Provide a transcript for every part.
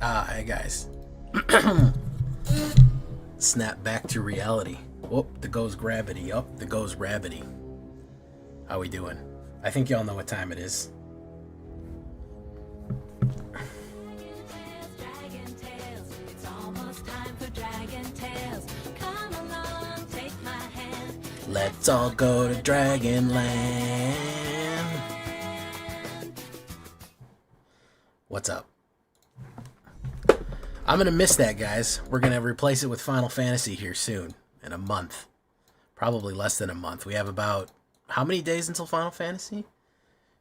Hey guys. Snap back to reality. Oh, there goes gravity. Up, there goes gravity. How we doing? I think y'all know what time it is. Let's all go to Dragonland. What's up? I'm going to miss that, guys. We're going to replace it with Final Fantasy here soon, in a month. Probably less than a month. We have about, how many days until Final Fantasy?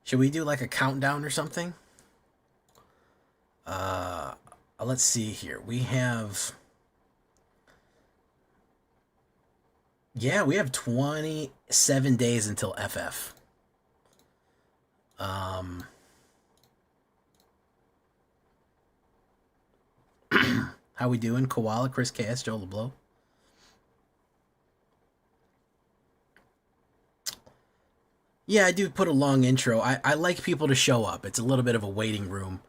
Should we do like a countdown or something? Let's see here. We have... Yeah, we have 27 days until FF. How we doing? Koala, Chris Cass, Joe LeBlow. Yeah, I do put a long intro. I like people to show up. It's a little bit of a waiting room.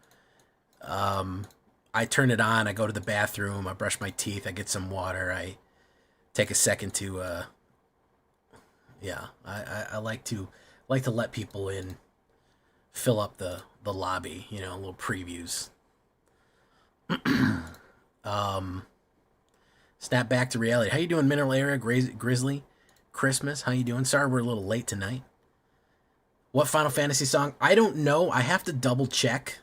I turn it on, I go to the bathroom, I brush my teeth, I get some water, I take a second to I like to let people in, fill up the lobby, you know, little previews. Snap back to reality. How you doing, Mineral Area, Grizzly, Christmas? How you doing? Sorry we're a little late tonight. What Final Fantasy song? I don't know. I have to double check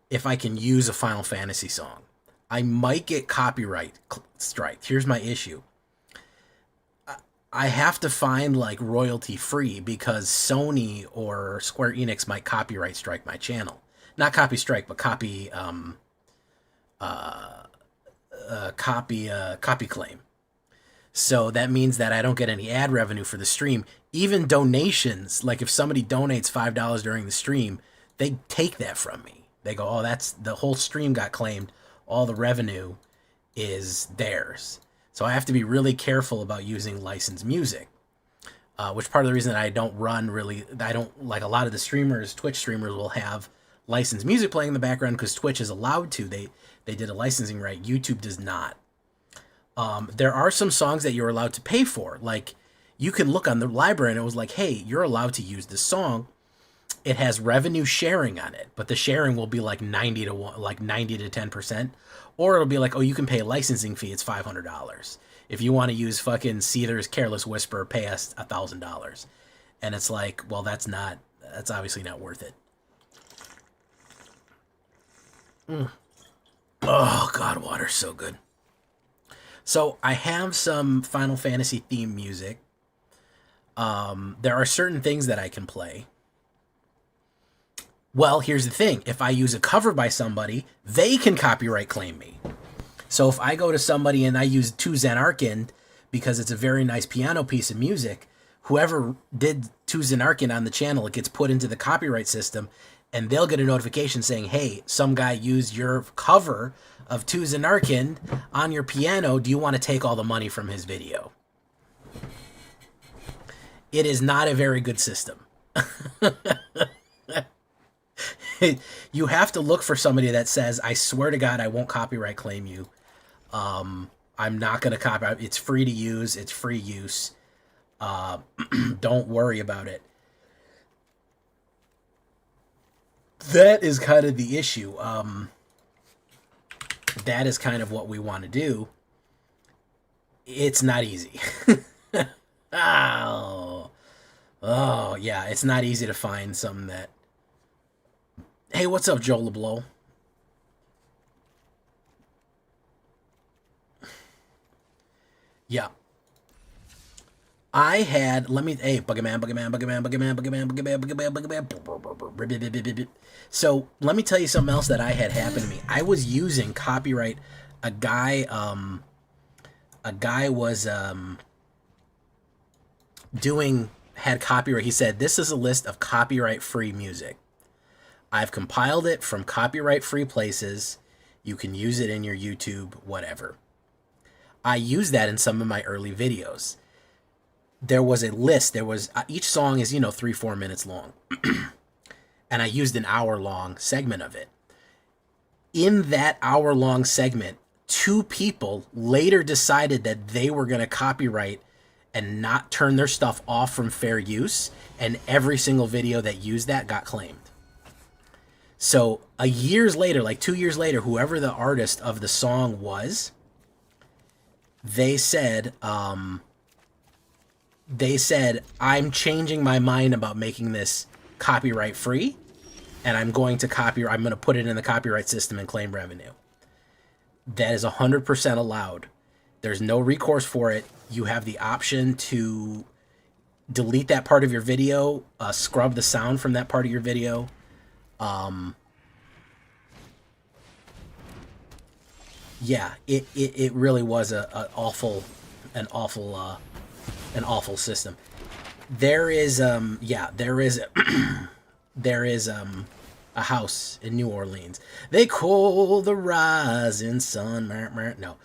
if I can use a Final Fantasy song. I might get copyright striked. Here's my issue. I have to find like royalty free because Sony or Square Enix might copyright strike my channel. Not copy strike, but copy claim. So that means that I don't get any ad revenue for the stream. Even donations, like if somebody donates $5 during the stream, they take that from me. They go, oh, that's the whole stream got claimed. All the revenue is theirs. So I have to be really careful about using licensed music, which part of the reason that I don't like a lot of the streamers, Twitch streamers will have licensed music playing in the background because Twitch is allowed to. They did a licensing right. YouTube does not. There are some songs that you're allowed to pay for. Like you can look on the library and it was like, hey, you're allowed to use this song. It has revenue sharing on it, but the sharing will be like 90 to 10%, or it'll be like, oh, you can pay a licensing fee. It's $500. If you want to use fucking Seether's Careless Whisper, pay us $1,000. And it's like, well, that's obviously not worth it. Oh, God, water's so good. So I have some Final Fantasy theme music. There are certain things that I can play. Well, here's the thing. If I use a cover by somebody, they can copyright claim me. So if I go to somebody and I use To Zanarkand because it's a very nice piano piece of music, whoever did To Zanarkand on the channel, it gets put into the copyright system, and they'll get a notification saying, hey, some guy used your cover of To Zanarkand on your piano. Do you want to take all the money from his video? It is not a very good system. You have to look for somebody that says, I swear to God, I won't copyright claim you. I'm not going to copyright. It's free to use. It's free use. Don't worry about it. That is kind of the issue. That is kind of what we want to do. It's not easy. Oh, yeah. It's not easy to find something that... Hey, what's up, Joe LeBlow? Yeah. I had, hey, Buggerman. So, let me tell you something else that I had happen to me. I was using copyright, a guy was, had copyright. He said, this is a list of copyright-free music. I've compiled it from copyright-free places. You can use it in your YouTube, whatever. I use that in some of my early videos. There was a list. Each song is, 3-4 minutes long. And I used an hour-long segment of it. In that hour-long segment, two people later decided that they were going to copyright and not turn their stuff off from fair use, and every single video that used that got claimed. So years later, like 2 years later, whoever the artist of the song was, they said, I'm changing my mind about making this copyright free, and I'm going to put it in the copyright system and claim revenue. That is 100% allowed. There's no recourse for it. You have the option to delete that part of your video, scrub the sound from that part of your video. Yeah, it really was an awful system. There is there is a house in New Orleans they call the rising sun. No,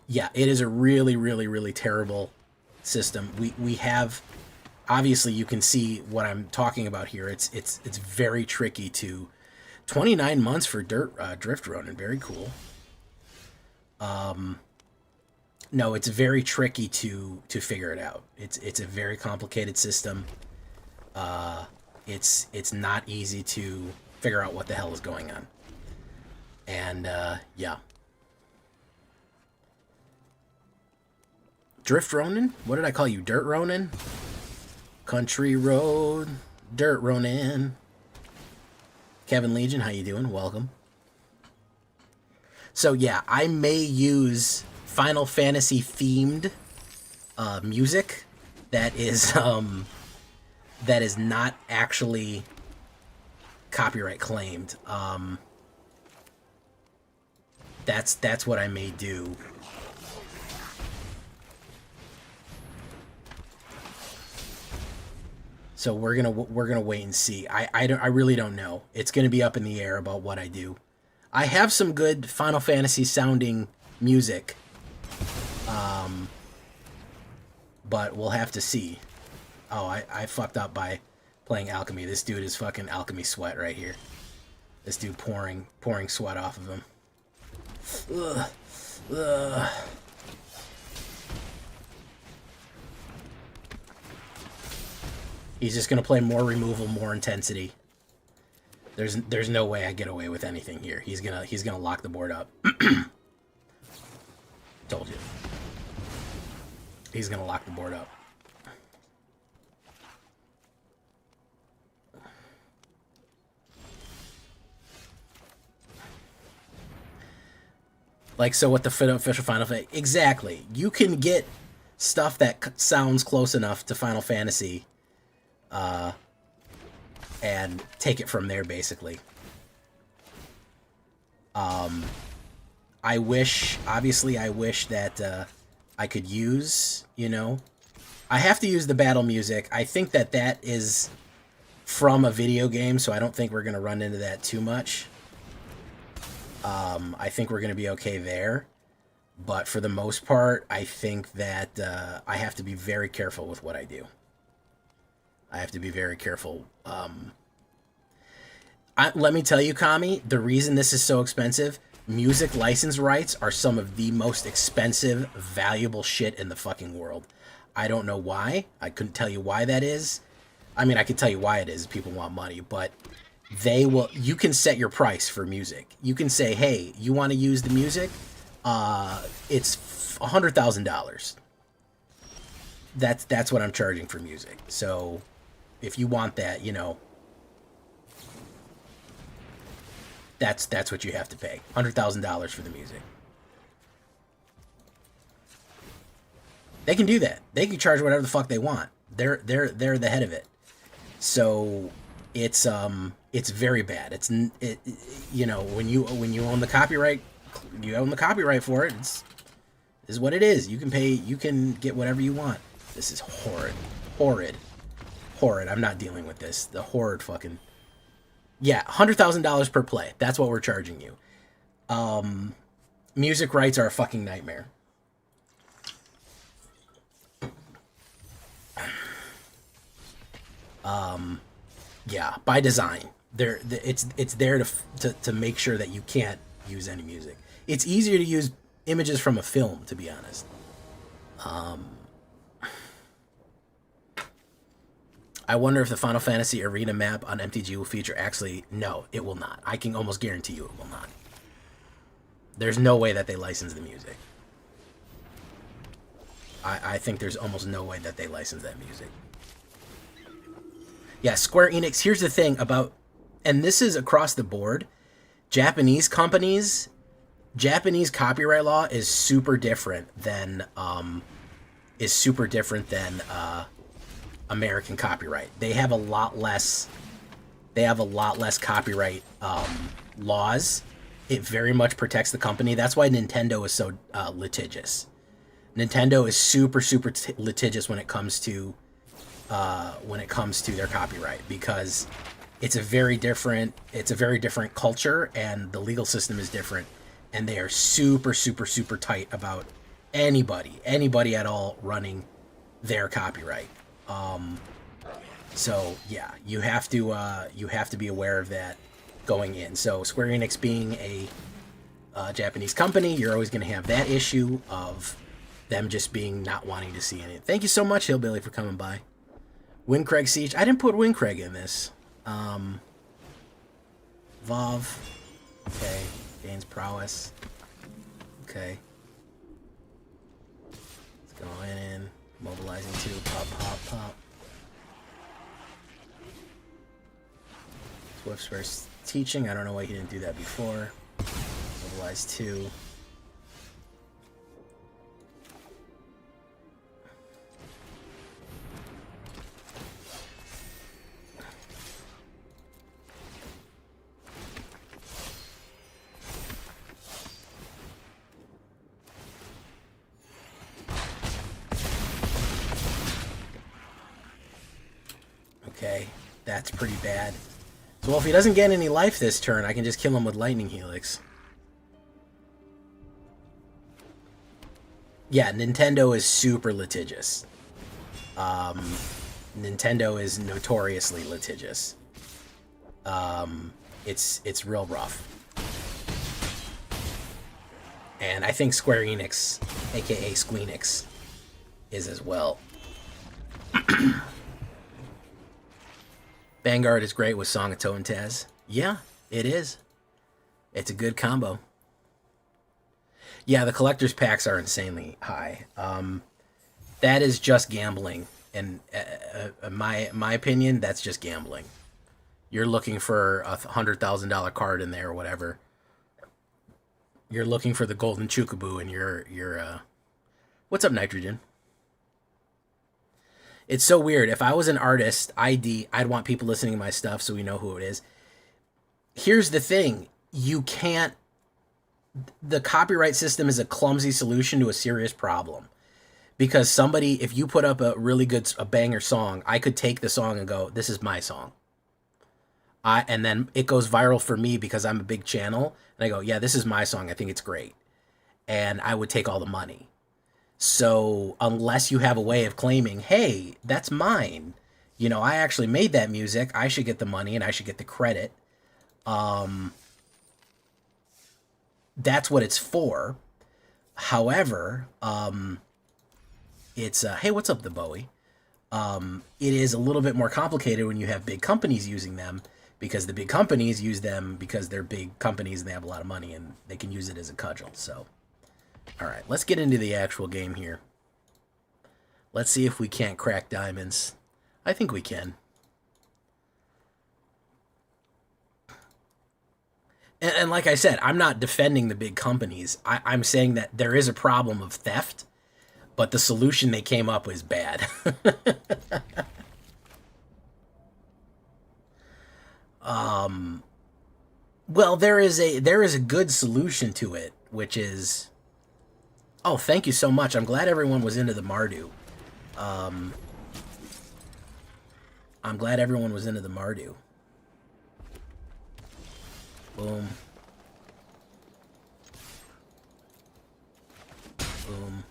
yeah, it is a really terrible system. We have, obviously you can see what I'm talking about here. It's very tricky to 29 months for Drift Ronin. Very cool. No, it's very tricky to figure it out. It's a very complicated system. It's not easy to figure out what the hell is going on. And yeah. Drift Ronin? What did I call you? Dirt Ronin? Country Road, Dirt Ronin. Kevin Legion, how you doing? Welcome. So yeah, I may use Final Fantasy themed music that is not actually copyright claimed. That's what I may do. So we're gonna wait and see. I really don't know. It's gonna be up in the air about what I do. I have some good Final Fantasy sounding music, but we'll have to see. Oh, I fucked up by playing Alchemy. This dude is fucking Alchemy sweat right here. This dude pouring sweat off of him. Ugh. Ugh. He's just gonna play more removal, more intensity. There's no way I get away with anything here. He's gonna lock the board up. Told you. He's gonna lock the board up. Like, so what the official Final Fantasy... Exactly. You can get stuff that sounds close enough to Final Fantasy and take it from there, basically. I wish that I could use, I have to use the battle music. I think that is from a video game, so I don't think we're going to run into that too much. I think we're going to be okay there. But for the most part, I think that I have to be very careful with what I do. I have to be very careful. Let me tell you, Kami, the reason this is so expensive, music license rights are some of the most expensive, valuable shit in the fucking world. I don't know why. I couldn't tell you why that is. I mean, I can tell you why it is. People want money, but you can set your price for music. You can say, hey, you want to use the music? It's $100,000. That's what I'm charging for music. So if you want that, that's what you have to pay. $100,000 for the music. They can do that. They can charge whatever the fuck they want. They're the head of it. So it's very bad. When you own the copyright, you own the copyright for it. This is what it is. You can get whatever you want. This is horrid. I'm not dealing with this. The horrid fucking... Yeah, $100,000 per play. That's what we're charging you. Music rights are a fucking nightmare. Yeah, by design. it's there to make sure that you can't use any music. It's easier to use images from a film, to be honest. I wonder if the Final Fantasy Arena map on MTG will feature actually... No, it will not. I can almost guarantee you it will not. There's no way that they license the music. I think there's almost no way that they license that music. Yeah, Square Enix, here's the thing about... And this is across the board. Japanese companies... Japanese copyright law is super different than... American copyright. They have a lot less copyright laws. It very much protects the company. That's why Nintendo is so litigious. Nintendo is super litigious when it comes to their copyright, because it's a very different culture, and the legal system is different, and they are super tight about anybody at all running their copyright. So yeah, you have to be aware of that going in. So Square Enix being a Japanese company, you're always going to have that issue of them just being not wanting to see it. Thank you so much, Hillbilly, for coming by. Windcraig Siege. I didn't put Windcraig in this. Vov. Okay. Gains prowess. Okay. Let's go in. Mobilizing 2. Pop. Swift's first teaching. I don't know why he didn't do that before. Mobilize 2. Okay, that's pretty bad. So, well, if he doesn't get any life this turn, I can just kill him with Lightning Helix. Yeah, Nintendo is super litigious. Nintendo is notoriously litigious. It's real rough. And I think Square Enix, aka Squeenix, is as well. Vanguard is great with Song of Toe and Taz. Yeah, it is. It's a good combo. Yeah, the collector's packs are insanely high. That is just gambling. And my opinion, that's just gambling. You're looking for a $100,000 card in there or whatever. You're looking for the golden chookaboo, and you're what's up, Nitrogen? It's so weird. If I was an artist, I'd want people listening to my stuff so we know who it is. Here's the thing. You can't... The copyright system is a clumsy solution to a serious problem. Because somebody, if you put up a really good, a banger song, I could take the song and go, this is my song. And then it goes viral for me because I'm a big channel. And I go, yeah, this is my song. I think it's great. And I would take all the money. So unless you have a way of claiming, hey, that's mine, you know, I actually made that music, I should get the money and I should get the credit. That's what it's for. However, it's, hey, what's up, the Bowie? It is a little bit more complicated when you have big companies using them, because the big companies use them because they're big companies and they have a lot of money and they can use it as a cudgel, so... Alright, let's get into the actual game here. Let's see if we can't crack diamonds. I think we can. And like I said, I'm not defending the big companies. I'm saying that there is a problem of theft, but the solution they came up with is bad. Well, there is a good solution to it, which is... Oh, thank you so much. I'm glad everyone was into the Mardu. I'm glad everyone was into the Mardu. Boom. Boom.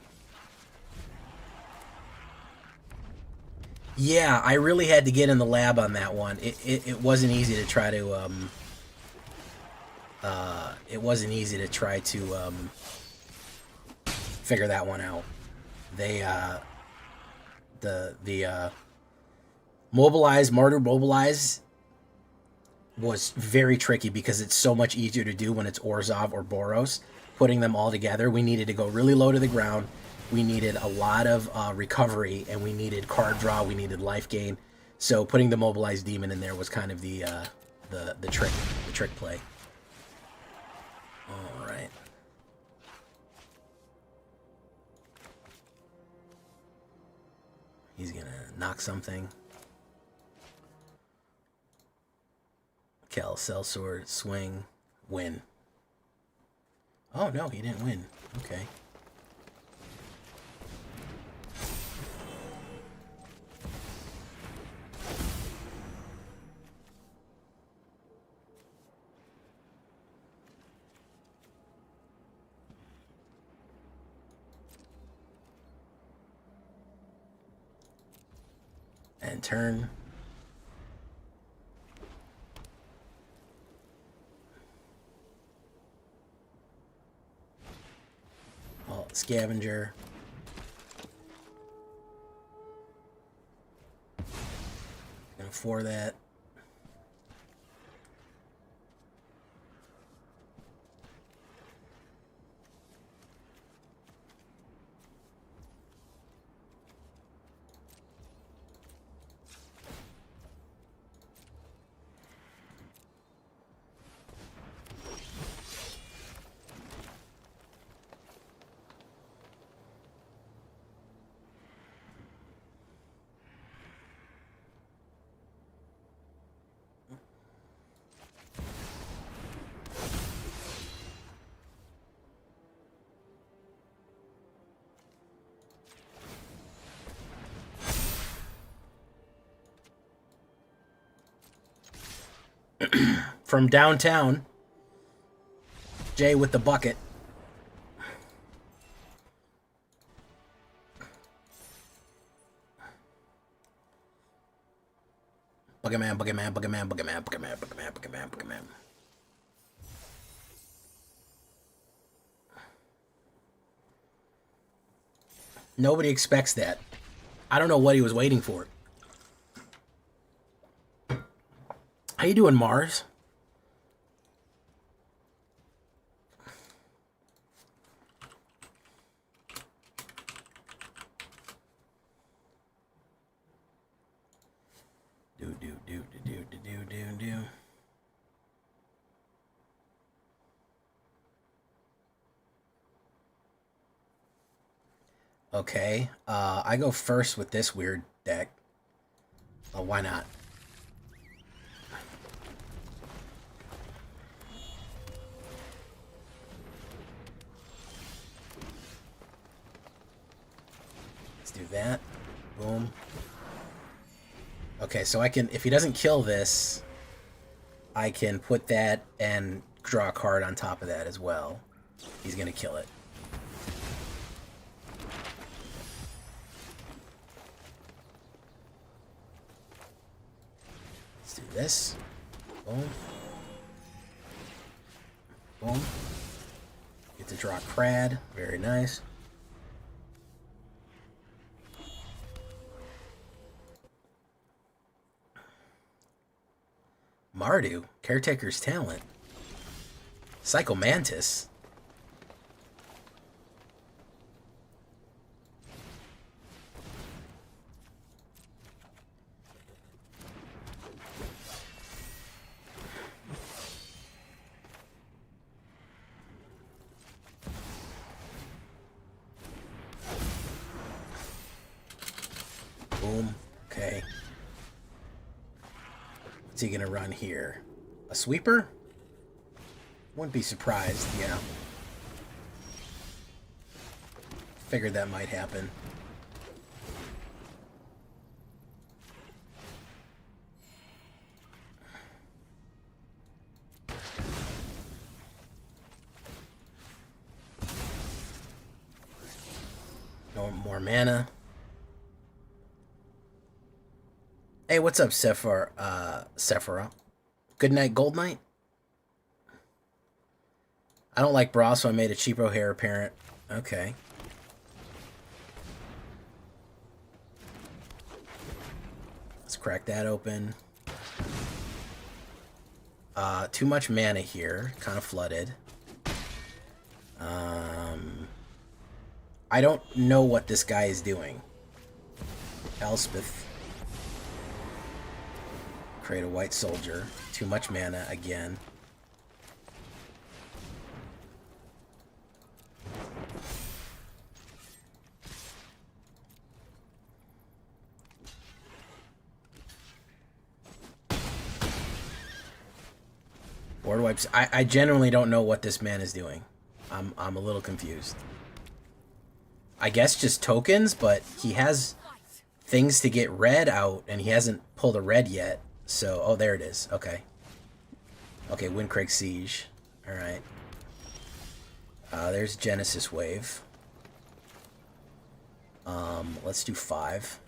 Yeah, I really had to get in the lab on that one. It wasn't easy to try to it wasn't easy to try to figure that one out. They the mobilize martyr mobilize was very tricky because it's so much easier to do when it's Orzhov or Boros. Putting them all together, we needed to go really low to the ground. We needed a lot of recovery, and we needed card draw. We needed life gain. So putting the mobilized demon in there was kind of the trick play. All right. He's gonna knock something. Kel, sellsword, swing, win. Oh, no, he didn't win. Okay. And turn. Scavenger. Gonna for that. From downtown, Jay with the bucket. Buggerman, Buggerman, Buggerman, Buggerman, Buggerman, Buggerman, Buggerman, Buggerman. Nobody expects that. I don't know what he was waiting for. How you doing, Mars? Okay, I go first with this weird deck. Why not? Let's do that. Boom. Okay, so I can, if he doesn't kill this, I can put that and draw a card on top of that as well. He's gonna kill it. Let's do this. Boom. Boom. Get to draw Crad. Very nice. Mardu, Caretaker's Talent. Psychomantis. Boom. Okay. What's he gonna run here? A sweeper? Wouldn't be surprised, yeah. Figured that might happen. No more mana. Hey, what's up, Sephora? Good night, Gold Knight? I don't like bra, so I made a cheapo hair apparent. Okay. Let's crack that open. Too much mana here. Kind of flooded. I don't know what this guy is doing. Elspeth. Create a white soldier. Too much mana again. Board wipes. I genuinely don't know what this man is doing. I'm a little confused. I guess just tokens, but he has things to get red out, and he hasn't pulled a red yet. So, oh, there it is. Okay. Okay, Windcrag Siege. Alright. There's Genesis Wave. Let's do 5.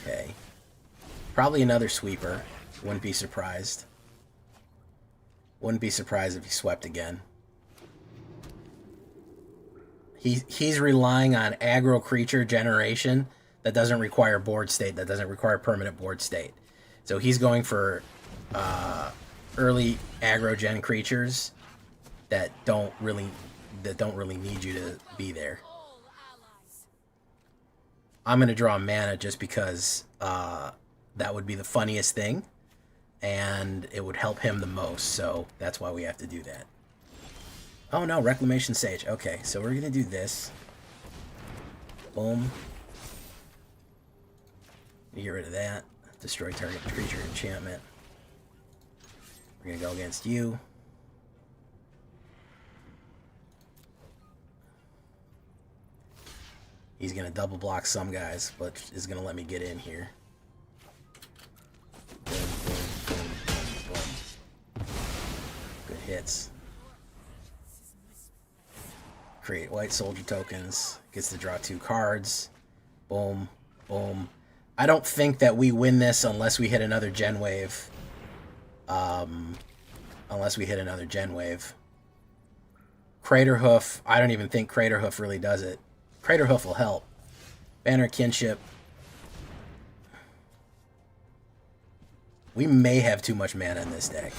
Okay. Probably another sweeper. Wouldn't be surprised. Wouldn't be surprised if he swept again. He's relying on aggro creature generation that doesn't require board state, that doesn't require permanent board state. So he's going for early aggro gen creatures that don't really need you to be there. I'm gonna draw mana just because that would be the funniest thing, and it would help him the most. So that's why we have to do that. Oh no, Reclamation Sage. Okay, so we're gonna do this. Boom. Get rid of that. Destroy target creature enchantment. We're gonna go against you. He's gonna double block some guys, but is gonna let me get in here. Boom, boom, boom, boom, boom. Good hits. Create white soldier tokens. Gets to draw 2 cards. Boom, boom. I don't think that we win this unless we hit another gen wave. Unless we hit another gen wave. Craterhoof. I don't even think Craterhoof really does it. Craterhoof will help. Banner Kinship. We may have too much mana in this deck.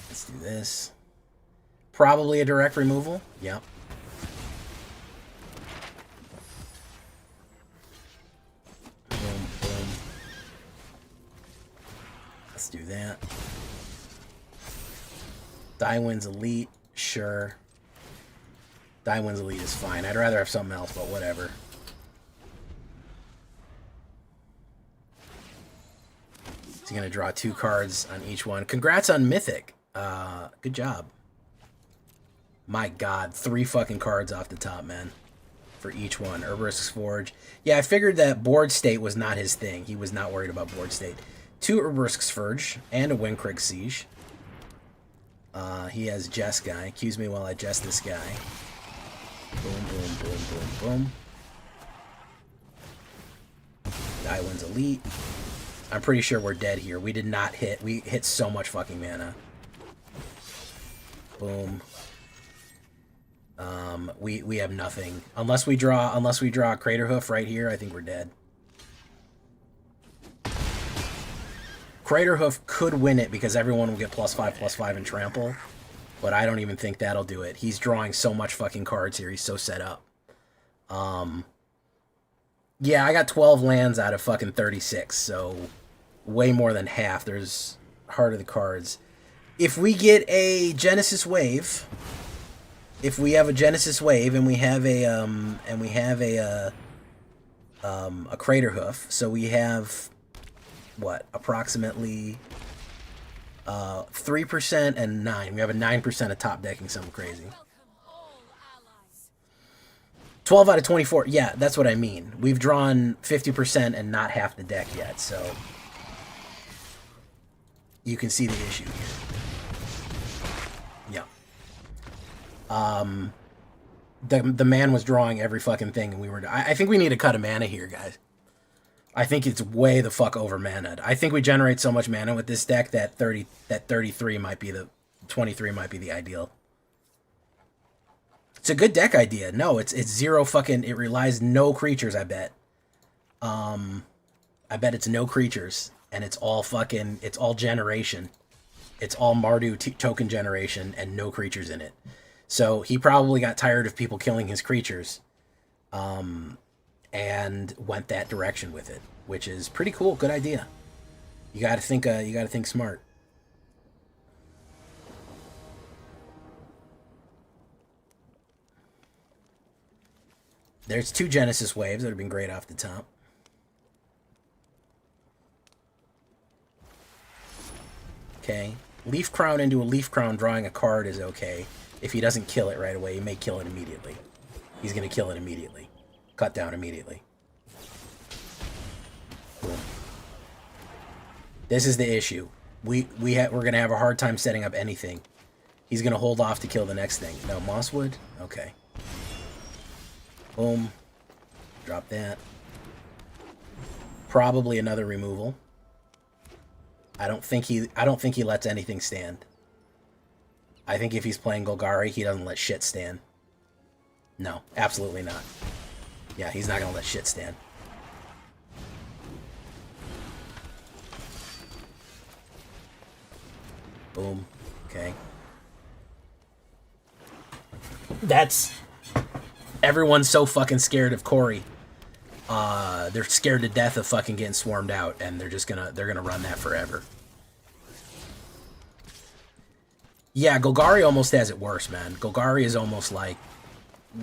Let's do this. Probably a direct removal. Yep. Boom, boom. Let's do that. Dywin's Elite. Sure. Dywin's Elite is fine. I'd rather have something else, but whatever. He's going to draw 2 cards on each one. Congrats on Mythic. Good job. My God, 3 fucking cards off the top, man. For each one. Herbalisk's Forge. Yeah, I figured that board state was not his thing. He was not worried about board state. 2 Herbalisk's Forge and a Windcrag Siege. He has Jest Guy. Accuse me while I jest this guy. Boom, boom, boom, boom, boom. Dywin's Elite. I'm pretty sure we're dead here. We did not hit. We hit so much fucking mana. Boom. We have nothing. Unless we draw Craterhoof right here, I think we're dead. Craterhoof could win it because everyone will get +5/+5 and trample. But I don't even think that'll do it. He's drawing so much fucking cards here. He's so set up. Yeah, I got 12 lands out of fucking 36, so way more than half. There's Heart of the Cards. If we get a Genesis Wave, if we have a Genesis Wave and we have a Craterhoof, so we have what, approximately 3% and 9. We have a 9% of top decking, something crazy. 12 out of 24. Yeah, that's what I mean. We've drawn 50% and not half the deck yet, so you can see the issue here. Yeah. The man was drawing every fucking thing, and we were... I think we need to cut a mana here, guys. I think it's way the fuck over mana'd. I think we generate so much mana with this deck that 33 might be the... 23 might be the ideal. It's a good deck idea. No, it's zero fucking... It relies no creatures, I bet. I bet it's no creatures. And it's all fucking... It's all generation. It's all Mardu token generation and no creatures in it. So he probably got tired of people killing his creatures. And went that direction with it. Which is pretty cool. Good idea. You gotta think smart. There's 2 Genesis waves that would have been great off the top. Okay. Leaf Crown into a Leaf Crown drawing a card is okay. If he doesn't kill it right away, he may kill it immediately. He's going to kill it immediately. Cut down immediately. Boom. This is the issue. We're going to have a hard time setting up anything. He's going to hold off to kill the next thing. No, Mosswood? Okay. Boom. Drop that. Probably another removal. I don't think he lets anything stand. I think if he's playing Golgari, he doesn't let shit stand. No, absolutely not. Yeah, he's not going to let shit stand. Boom. Okay. That's... Everyone's so fucking scared of Corey. They're scared to death of fucking getting swarmed out, and they're gonna run that forever. Yeah, Golgari almost has it worse, man. Golgari is almost like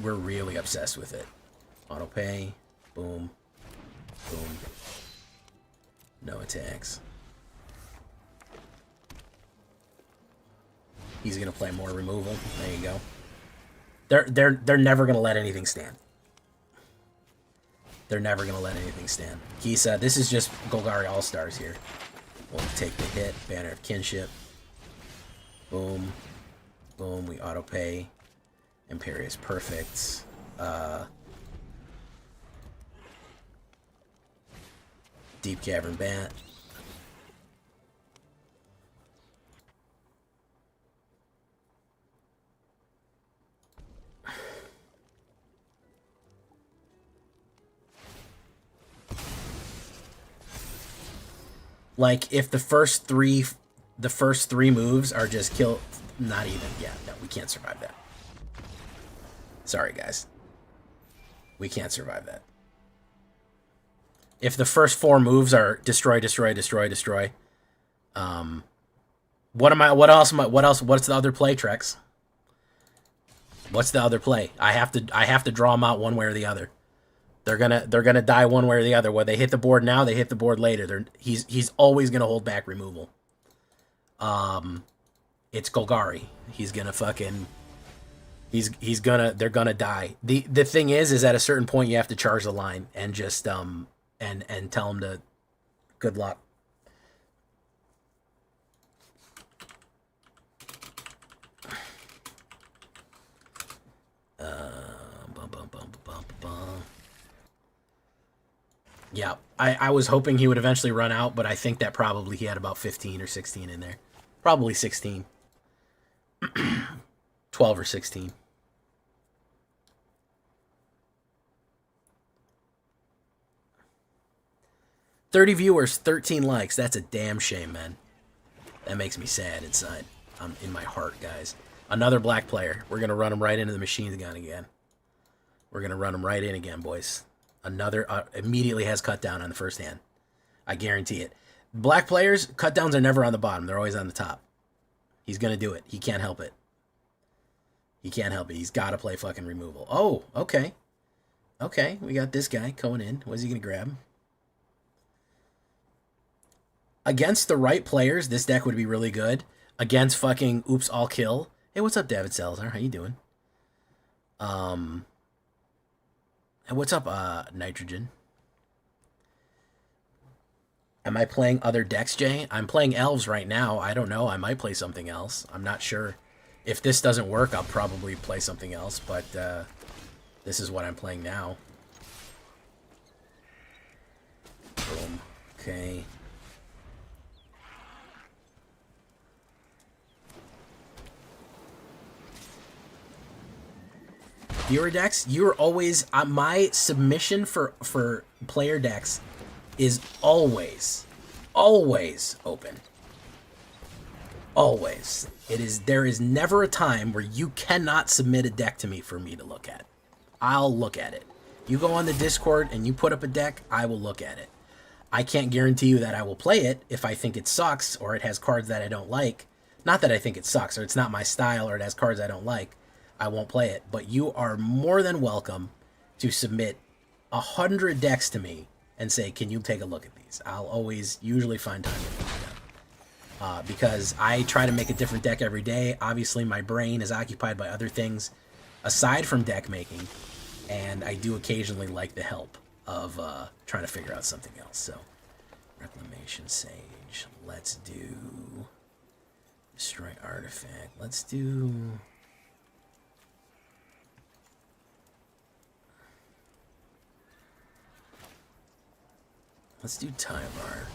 we're really obsessed with it. Auto pay, boom, boom. No attacks. He's gonna play more removal. There you go. They're never gonna let anything stand. They're never gonna let anything stand. Kisa, this is just Golgari All-Stars here. We'll take the hit, Banner of Kinship. Boom. Boom, we auto pay. Imperious Perfect. Deep Cavern Bat. Like, if the first three moves are just kill, not even, yeah, no, we can't survive that. Sorry, guys. We can't survive that. If the first 4 moves are destroy, destroy, destroy, destroy, what's the other play, Trex? What's the other play? I have to draw them out one way or the other. They're gonna die one way or the other. Whether they hit the board now, they hit the board later. He's always gonna hold back removal. It's Golgari. He's gonna fucking they're gonna die. The thing is at a certain point you have to charge the line and just and tell them to good luck. Yeah, I was hoping he would eventually run out, but I think that probably he had about 15 or 16 in there. Probably 16. 12 or 16. "30 viewers, 13 likes. That's a damn shame, man. That makes me sad inside. In my heart, guys. Another black player. We're going to run him right into the machine gun again. We're going to run him right in again, boys. Another immediately has cut down on the first hand. I guarantee it. Black players, cut downs are never on the bottom. They're always on the top. He's going to do it. He can't help it. He can't help it. He's got to play fucking removal. Oh, okay. Okay, we got this guy going in. What's he going to grab? Against the right players, this deck would be really good. Against fucking Oops, I'll Kill. Hey, what's up, David Salazar? How you doing? And what's up, Nitrogen? Am I playing other decks, Jay? I'm playing elves right now. I don't know. I might play something else. I'm not sure. If this doesn't work, I'll probably play something else, but this is what I'm playing now. Boom. Okay. Viewer decks, you're always my submission for player decks is always open. Always. There is never a time where you cannot submit a deck to me for me to look at. I'll look at it. You go on the Discord and you put up a deck, I will look at it. I can't guarantee you that I will play it if I think it sucks or it has cards that I don't like. Not that I think it sucks or it's not my style or it has cards I don't like. I won't play it. But you are more than welcome to submit 100 decks to me and say, can you take a look at these? I'll always usually find time to do that. Because I try to make a different deck every day. Obviously, my brain is occupied by other things aside from deck making. And I do occasionally like the help of trying to figure out something else. So, Reclamation Sage. Let's do Destroy Artifact. Let's do... Let's do Tyvar.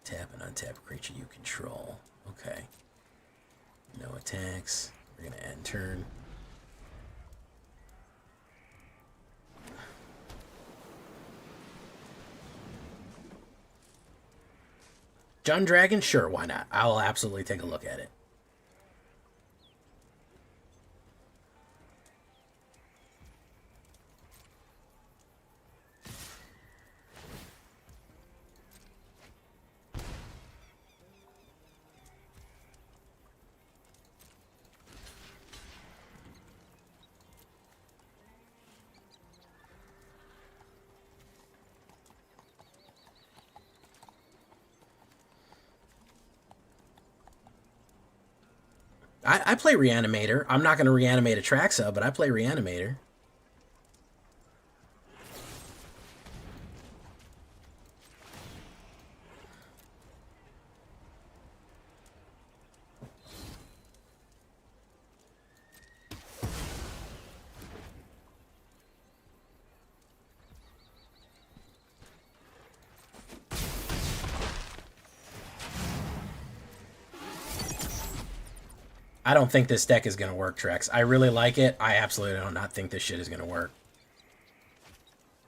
Tap and untap a creature you control. Okay. No attacks. We're going to end turn. Jund Dragon? Sure, why not? I'll absolutely take a look at it. I play Reanimator. I'm not going to reanimate Atraxa, but I play Reanimator. I don't think this deck is going to work, Trex. I really like it. I absolutely do not think this shit is going to work.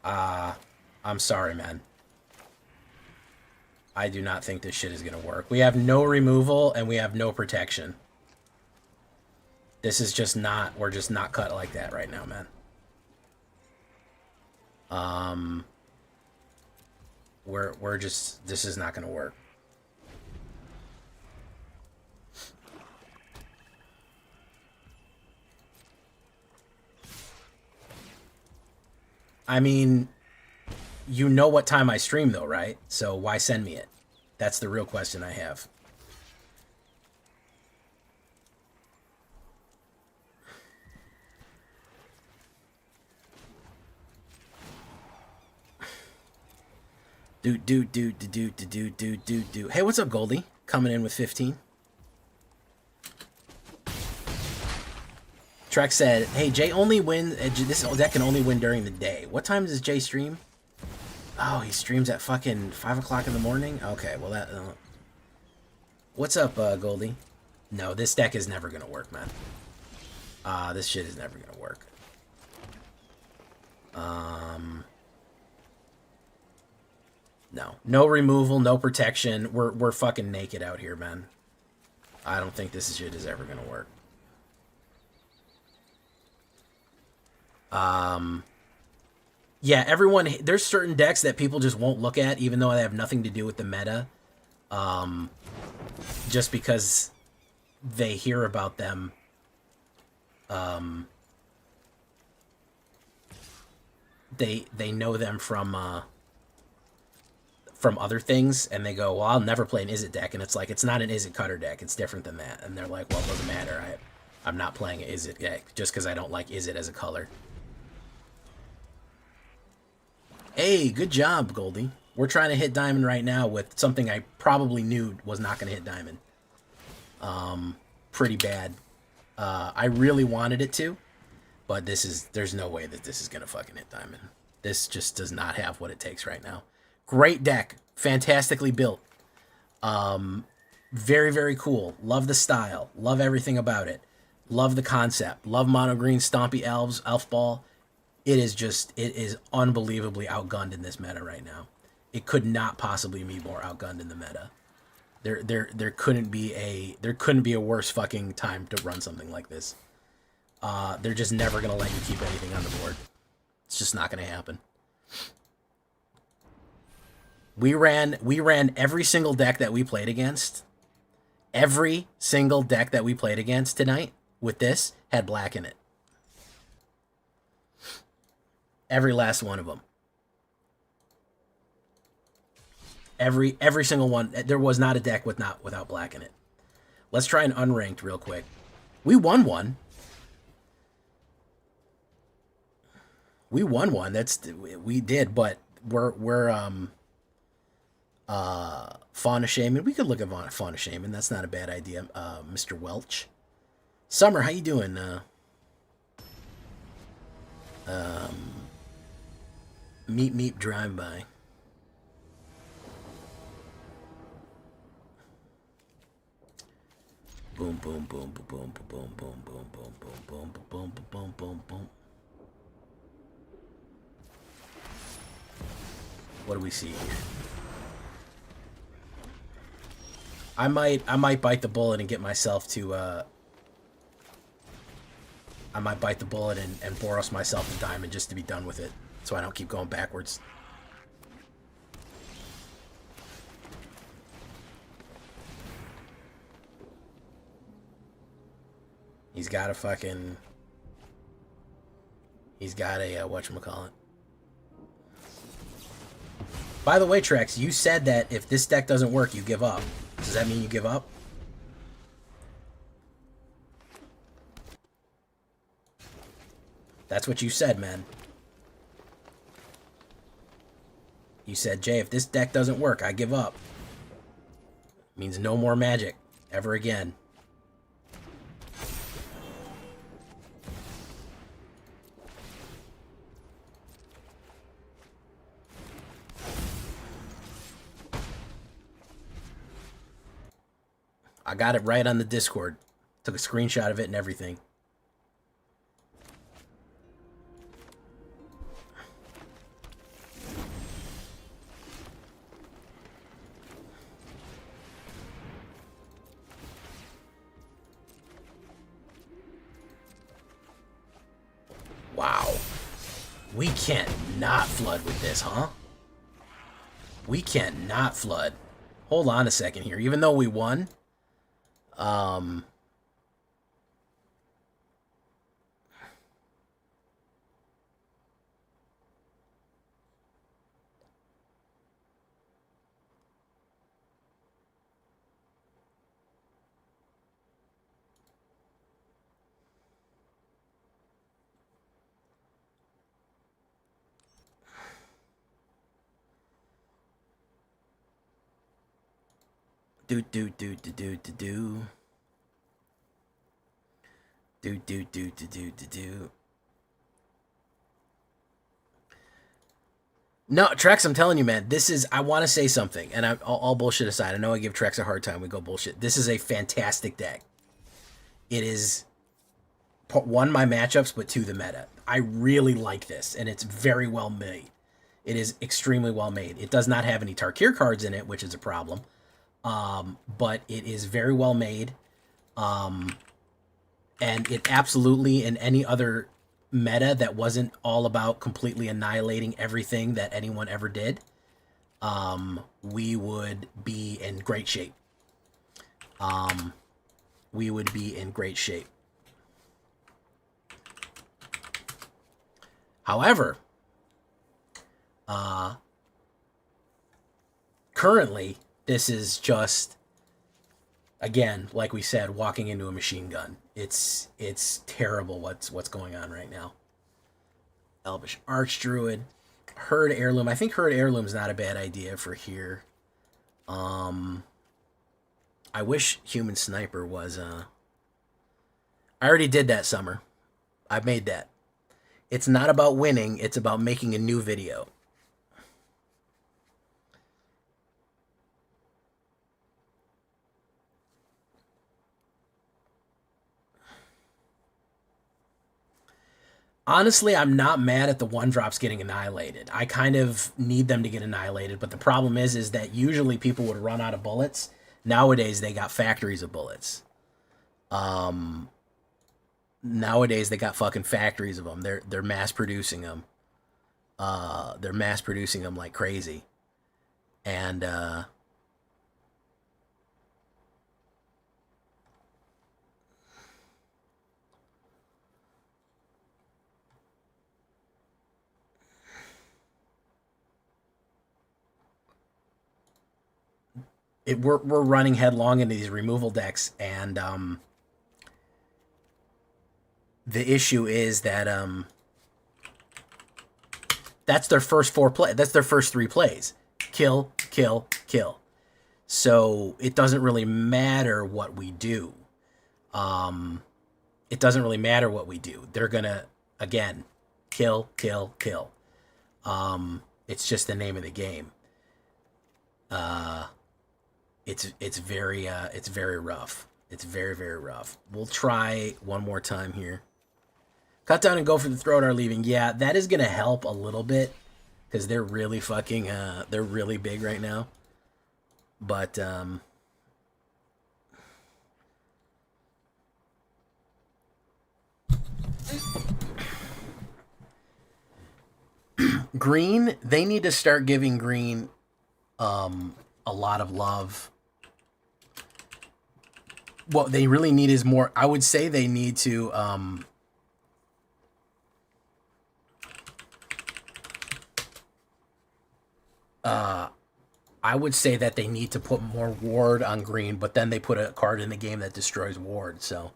I'm sorry, man. I do not think this shit is going to work. We have no removal, and we have no protection. This is just not... We're just not cut like that right now, man. We're just... This is not going to work. I mean, you know what time I stream, though, right? So why send me it? That's the real question I have. Do. Hey, what's up, Goldie? Coming in with 15. Trek said, hey, Jay only wins... This deck can only win during the day. What time does Jay stream? Oh, he streams at fucking 5 o'clock in the morning? Okay, well, that... What's up, Goldie? No, this deck is never going to work, man. This shit is never going to work. No. No removal, no protection. We're fucking naked out here, man. I don't think this shit is ever going to work. Yeah, everyone... There's certain decks that people just won't look at, even though they have nothing to do with the meta. Just because they hear about them. They know them from from other things, and they go, well, I'll never play an Izzet deck, and it's like, it's not an Izzet cutter deck, it's different than that. And they're like, well, it doesn't matter, I'm not playing an Izzet deck just because I don't like Izzet as a color. Hey, good job, Goldie. We're trying to hit diamond right now with something I probably knew was not going to hit diamond. Pretty bad. I really wanted it to, but there's no way that this is going to fucking hit diamond. This just does not have what it takes right now. Great deck. Fantastically built. Very, very cool. Love the style. Love everything about it. Love the concept. Love mono green stompy elves, elf ball. It is unbelievably outgunned in this meta right now. It could not possibly be more outgunned in the meta. There couldn't be a worse fucking time to run something like this. They're just never gonna let you keep anything on the board. It's just not gonna happen. We ran every single deck that we played against. Every single deck that we played against tonight with this had black in it. Every last one of them. Every single one. There was not a deck without black in it. Let's try an unranked real quick. We won one. We won one. We did, but we're Fauna Shaman. We could look at Fauna Shaman. That's not a bad idea. Mr. Welch. Summer, how you doing? Meep drive by. Boom boom boom boom boom boom boom boom boom boom boom boom boom boom boom. What do we see here? I might bite the bullet and get myself to I might bite the bullet and Boros myself a diamond just to be done with it, so I don't keep going backwards. He's got a whatchamacallit. By the way, Trex, you said that if this deck doesn't work, you give up. Does that mean you give up? That's what you said, man. You said, Jay, if this deck doesn't work, I give up. Means no more Magic ever again. I got it right on the Discord. Took a screenshot of it and everything. Wow. We can't not flood with this, huh? We can't not flood. Hold on a second here. Even though we won... No, Trex, I'm telling you, man, this is, I want to say something, and all bullshit aside, I know I give Trex a hard time, we go bullshit. This is a fantastic deck. It is, one, my matchups, but two, the meta. I really like this, and it's very well made. It is extremely well made. It does not have any Tarkir cards in it, which is a problem. But it is very well made. And it absolutely, in any other meta that wasn't all about completely annihilating everything that anyone ever did, we would be in great shape. We would be in great shape. However, currently, this is just, again, like we said, walking into a machine gun. It's terrible what's going on right now. Elvish Archdruid. Herd Heirloom. I think Herd Heirloom's not a bad idea for here. I wish Human Sniper was... I already did that, Summer. I made that. It's not about winning. It's about making a new video. Honestly, I'm not mad at the one drops getting annihilated. I kind of need them to get annihilated, but the problem is that usually people would run out of bullets. Nowadays, they got factories of bullets. Nowadays, they got fucking factories of them. They're mass producing them. They're mass producing them like crazy, and we're running headlong into these removal decks, and the issue is that that's their first that's their first 3 plays. Kill, kill, kill. So it doesn't really matter what we do. It doesn't really matter what we do. They're gonna, again, kill, kill, kill. It's just the name of the game. It's very rough. It's very, very rough. We'll try one more time here. Cut down and go for the throat are leaving. Yeah, that is gonna help a little bit because they're really fucking they're really big right now. But green, they need to start giving green a lot of love. What they really need is more. I would say they need to I would say that they need to put more ward on green, but then they put a card in the game that destroys ward, so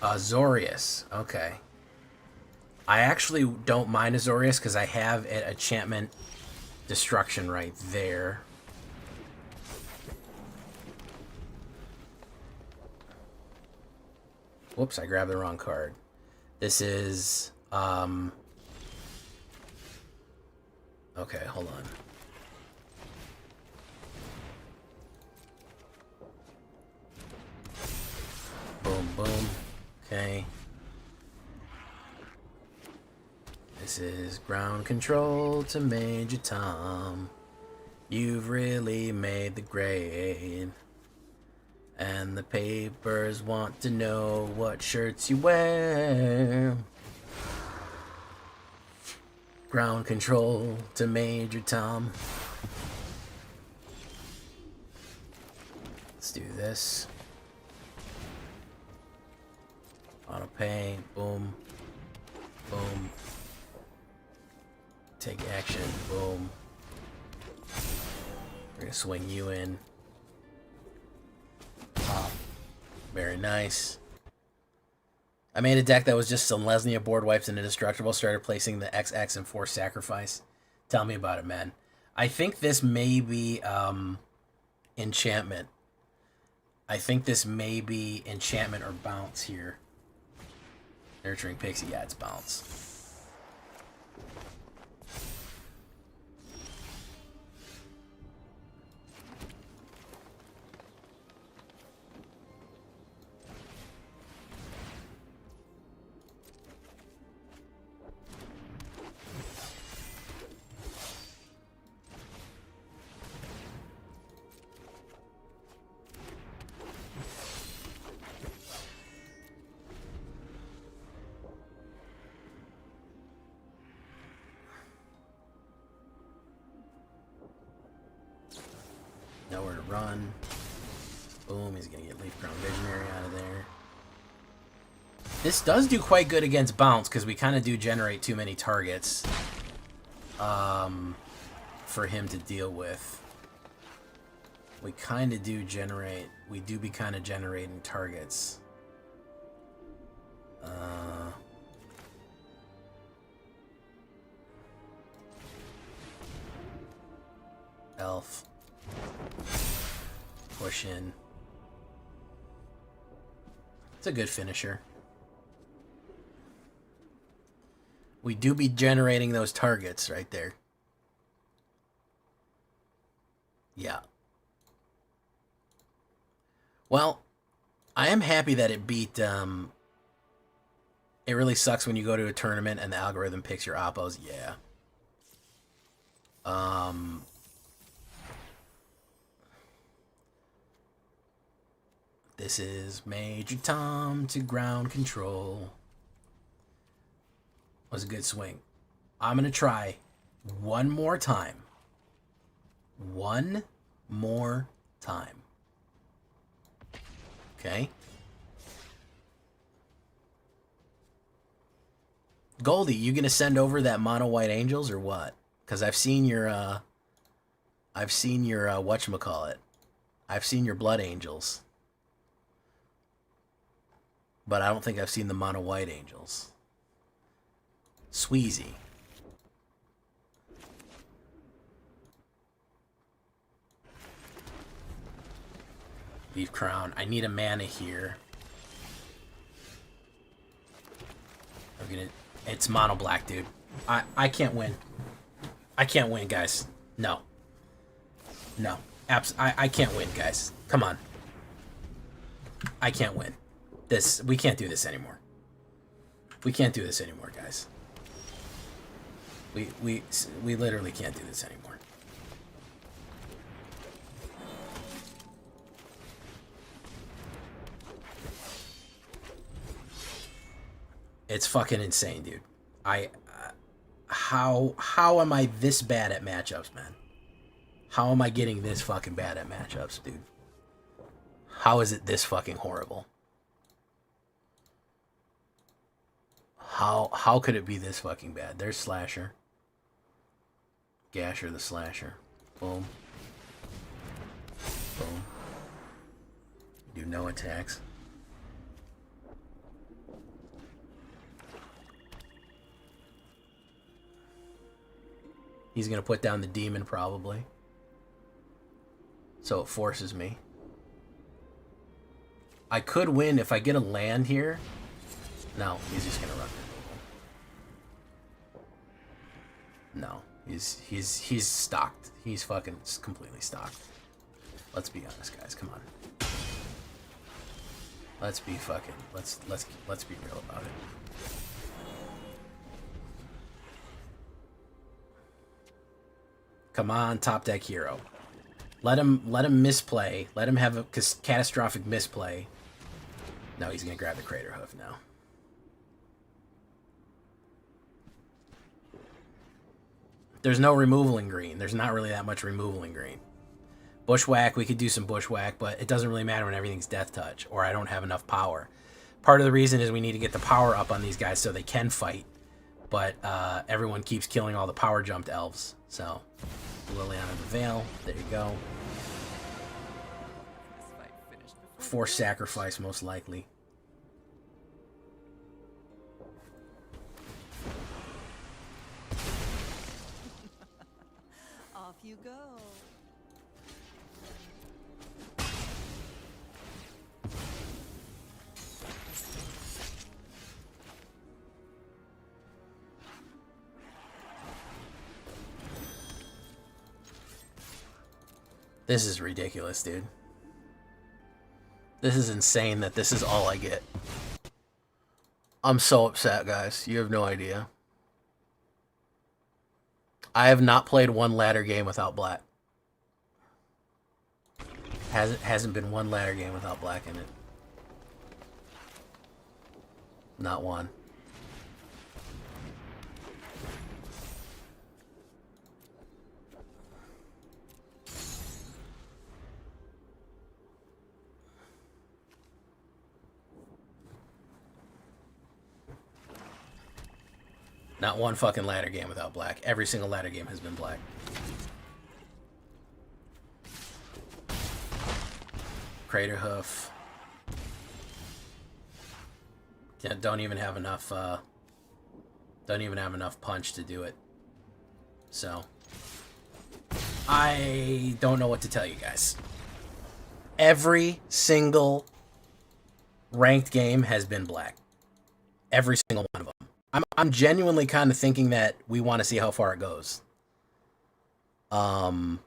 Azorius. Okay. I actually don't mind Azorius because I have an enchantment destruction right there. Whoops, I grabbed the wrong card. This is okay, hold on. Boom, boom. Okay. This is ground control to Major Tom. You've really made the grade. And the papers want to know what shirts you wear. Ground control to Major Tom. Let's do this. Auto pay, boom, boom. Take action, boom. We're gonna swing you in. Pop. Very nice. I made a deck that was just some Lesnia board wipes and indestructible. Started placing the XX and forced sacrifice. Tell me about it, man. I think this may be enchantment. I think this may be enchantment or bounce here. Nurturing Pixie, yeah, it's bounce. Nowhere to run. Boom, he's gonna get Leaf Crown Visionary out of there. This does do quite good against bounce, because we kind of do generate too many targets for him to deal with. We kind of do generate... We do be kind of generating targets. Elf. Push in. It's a good finisher. We do be generating those targets right there. Yeah. Well, I am happy that it beat... it really sucks when you go to a tournament and the algorithm picks your oppos. Yeah. This is Major Tom to ground control. Was a good swing. I'm going to try one more time. One more time. Okay. Goldie, you going to send over that mono white angels or what? Because I've seen your whatchamacallit. I've seen your blood angels. But I don't think I've seen the mono white angels. Sweezy. Leaf Crown. I need a mana here. I'm gonna... It's mono black, dude. I can't win. I can't win, guys. No. No. I can't win, guys. Come on. I can't win. We can't do this anymore. We can't do this anymore, guys. We literally can't do this anymore. It's fucking insane, dude. How am I this bad at matchups, man? How am I getting this fucking bad at matchups, dude? How is it this fucking horrible? How could it be this fucking bad? There's Slasher. Gasher the Slasher. Boom. Boom. Do no attacks. He's gonna put down the demon probably. So it forces me. I could win if I get a land here. No, he's just gonna run removal. No, he's stocked. He's fucking completely stocked. Let's be honest, guys. Come on. Let's be fucking. Let's be real about it. Come on, top deck hero. Let him misplay. Let him have a catastrophic misplay. No, he's gonna grab the Crater Hoof now. There's no removal in green. There's not really that much removal in green. Bushwhack, we could do some bushwhack, but it doesn't really matter when everything's death touch, or I don't have enough power. Part of the reason is we need to get the power up on these guys so they can fight, but everyone keeps killing all the power jumped elves. So, Liliana the Veil, there you go. Forced sacrifice, most likely. Off you go. This is ridiculous, dude. This is insane that this is all I get. I'm so upset, guys. You have no idea. I have not played one ladder game without black. Hasn't been one ladder game without black in it. Not one. Not one fucking ladder game without black. Every single ladder game has been black. Crater Hoof. Yeah, don't even have enough punch to do it. So I don't know what to tell you guys. Every single ranked game has been black. Every single one of them. I'm genuinely kind of thinking that we want to see how far it goes. I'm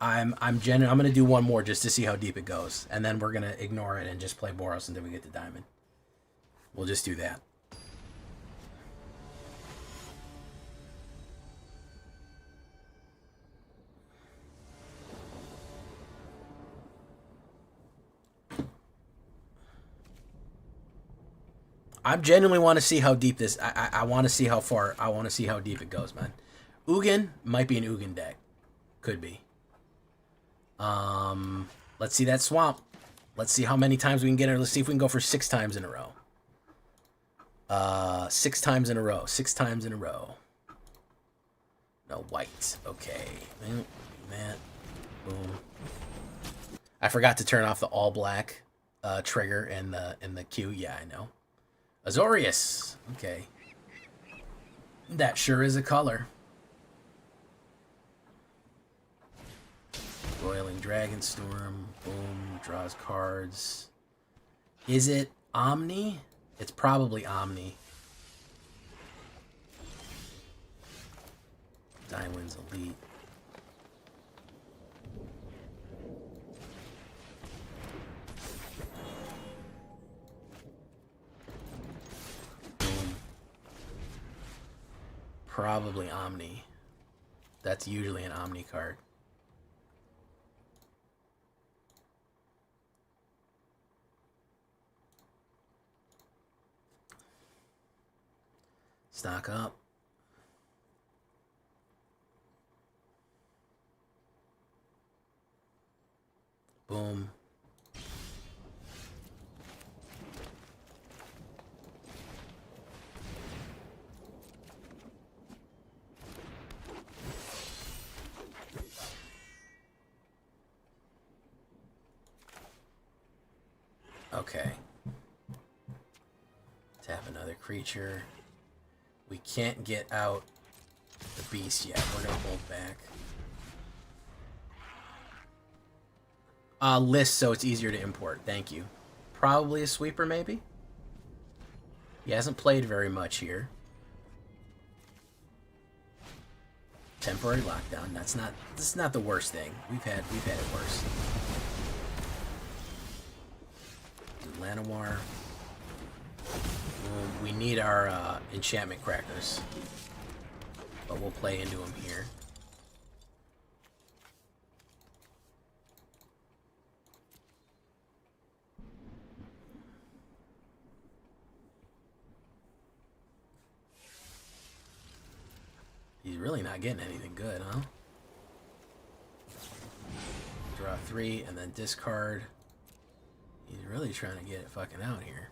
gonna do one more just to see how deep it goes, and then we're gonna ignore it and just play Boros until we get to diamond. We'll just do that. I genuinely want to see how deep this. I want to see how far. I want to see how deep it goes, man. Ugin might be an Ugin deck. Could be. Let's see that swamp. Let's see how many times we can get it. Let's see if we can go for 6 times in a row. 6 times in a row. 6 times in a row. No white. Okay. That. Boom. I forgot to turn off the all black trigger in the queue. Yeah, I know. Azorius. Okay. That sure is a color. Roiling Dragonstorm. Boom. Draws cards. Is it Omni? It's probably Omni. Diamond's Elite. Boom. Probably Omni. That's usually an Omni card. Stock up. Boom. Okay. Tap another creature. We can't get out the beast yet. We're going to hold back. List so it's easier to import. Thank you. Probably a sweeper, maybe? He hasn't played very much here. Temporary lockdown. This is not the worst thing. We've had it worse. Llanowar. We need our enchantment crackers, but we'll play into them here. He's really not getting anything good, huh? Draw 3 and then discard. He's really trying to get it fucking out here.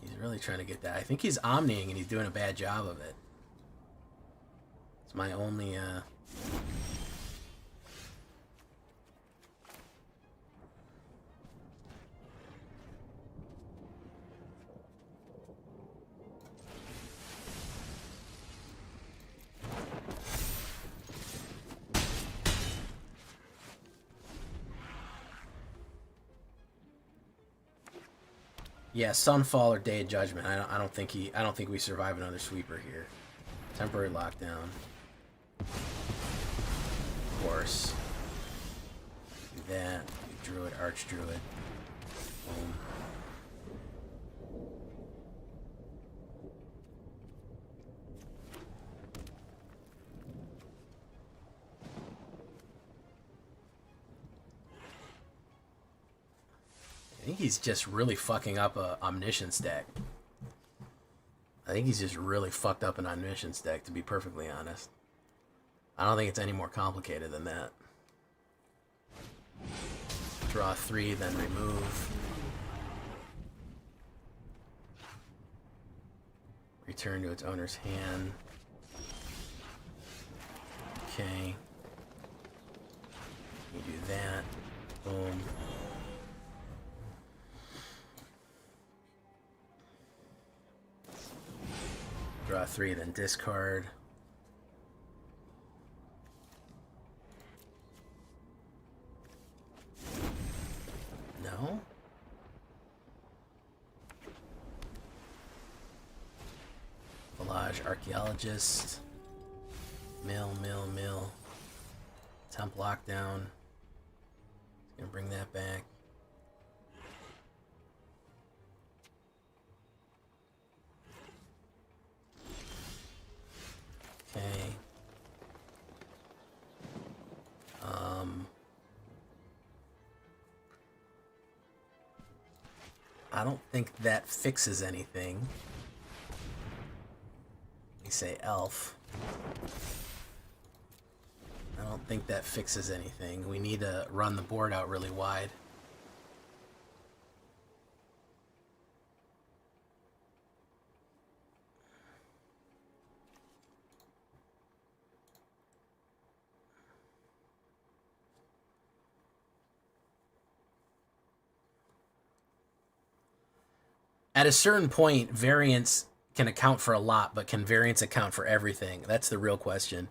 He's really trying to get that. I think he's omniing and he's doing a bad job of it. It's my only, yeah, Sunfall or Day of Judgment. I don't think we survive another sweeper here. Temporary lockdown. Of course. Do that. Druid, Archdruid. Boom. I think he's just really fucking up a Omniscience deck. I think he's just really fucked up an Omniscience deck, to be perfectly honest. I don't think it's any more complicated than that. Draw 3, then remove. Return to its owner's hand. Okay. You do that. Boom. Draw 3, then discard. No? Village Archaeologist. Mill. Temp Lockdown. Gonna bring that back. Okay. I don't think that fixes anything. We say elf. I don't think that fixes anything. We need to run the board out really wide. At a certain point, variance can account for a lot, but can variance account for everything? That's the real question.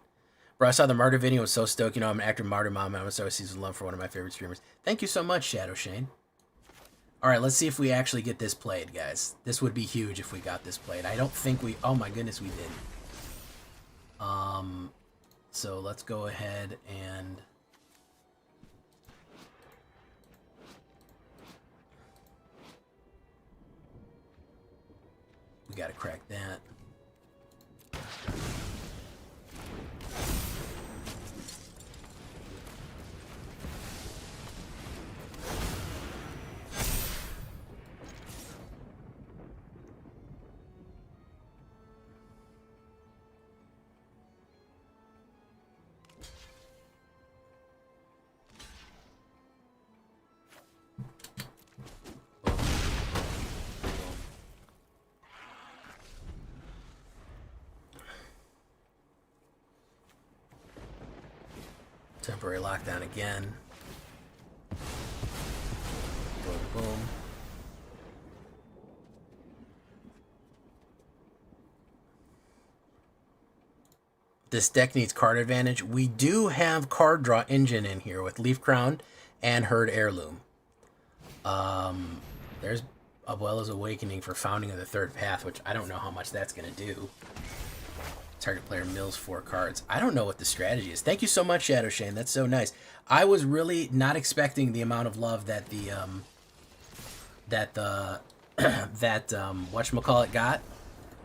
Bro, I saw the Martyr video. I was so stoked. You know, I'm an active Martyr mom. I'm so season love for one of my favorite streamers. Thank you so much, Shadow Shane. All right, let's see if we actually get this played, guys. This would be huge if we got this played. I don't think we... Oh, my goodness, we did. So let's go ahead and... We gotta crack that. Temporary lockdown again. Boom, boom. This deck needs card advantage. We do have card draw engine in here with Leaf Crown and Herd Heirloom. There's Abuela's Awakening for Founding of the Third Path, which I don't know how much that's going to do. Target player mills 4 cards. I don't know what the strategy is. Thank you so much, Shadow Shane. That's so nice. I was really not expecting the amount of love that the whatchamacallit got.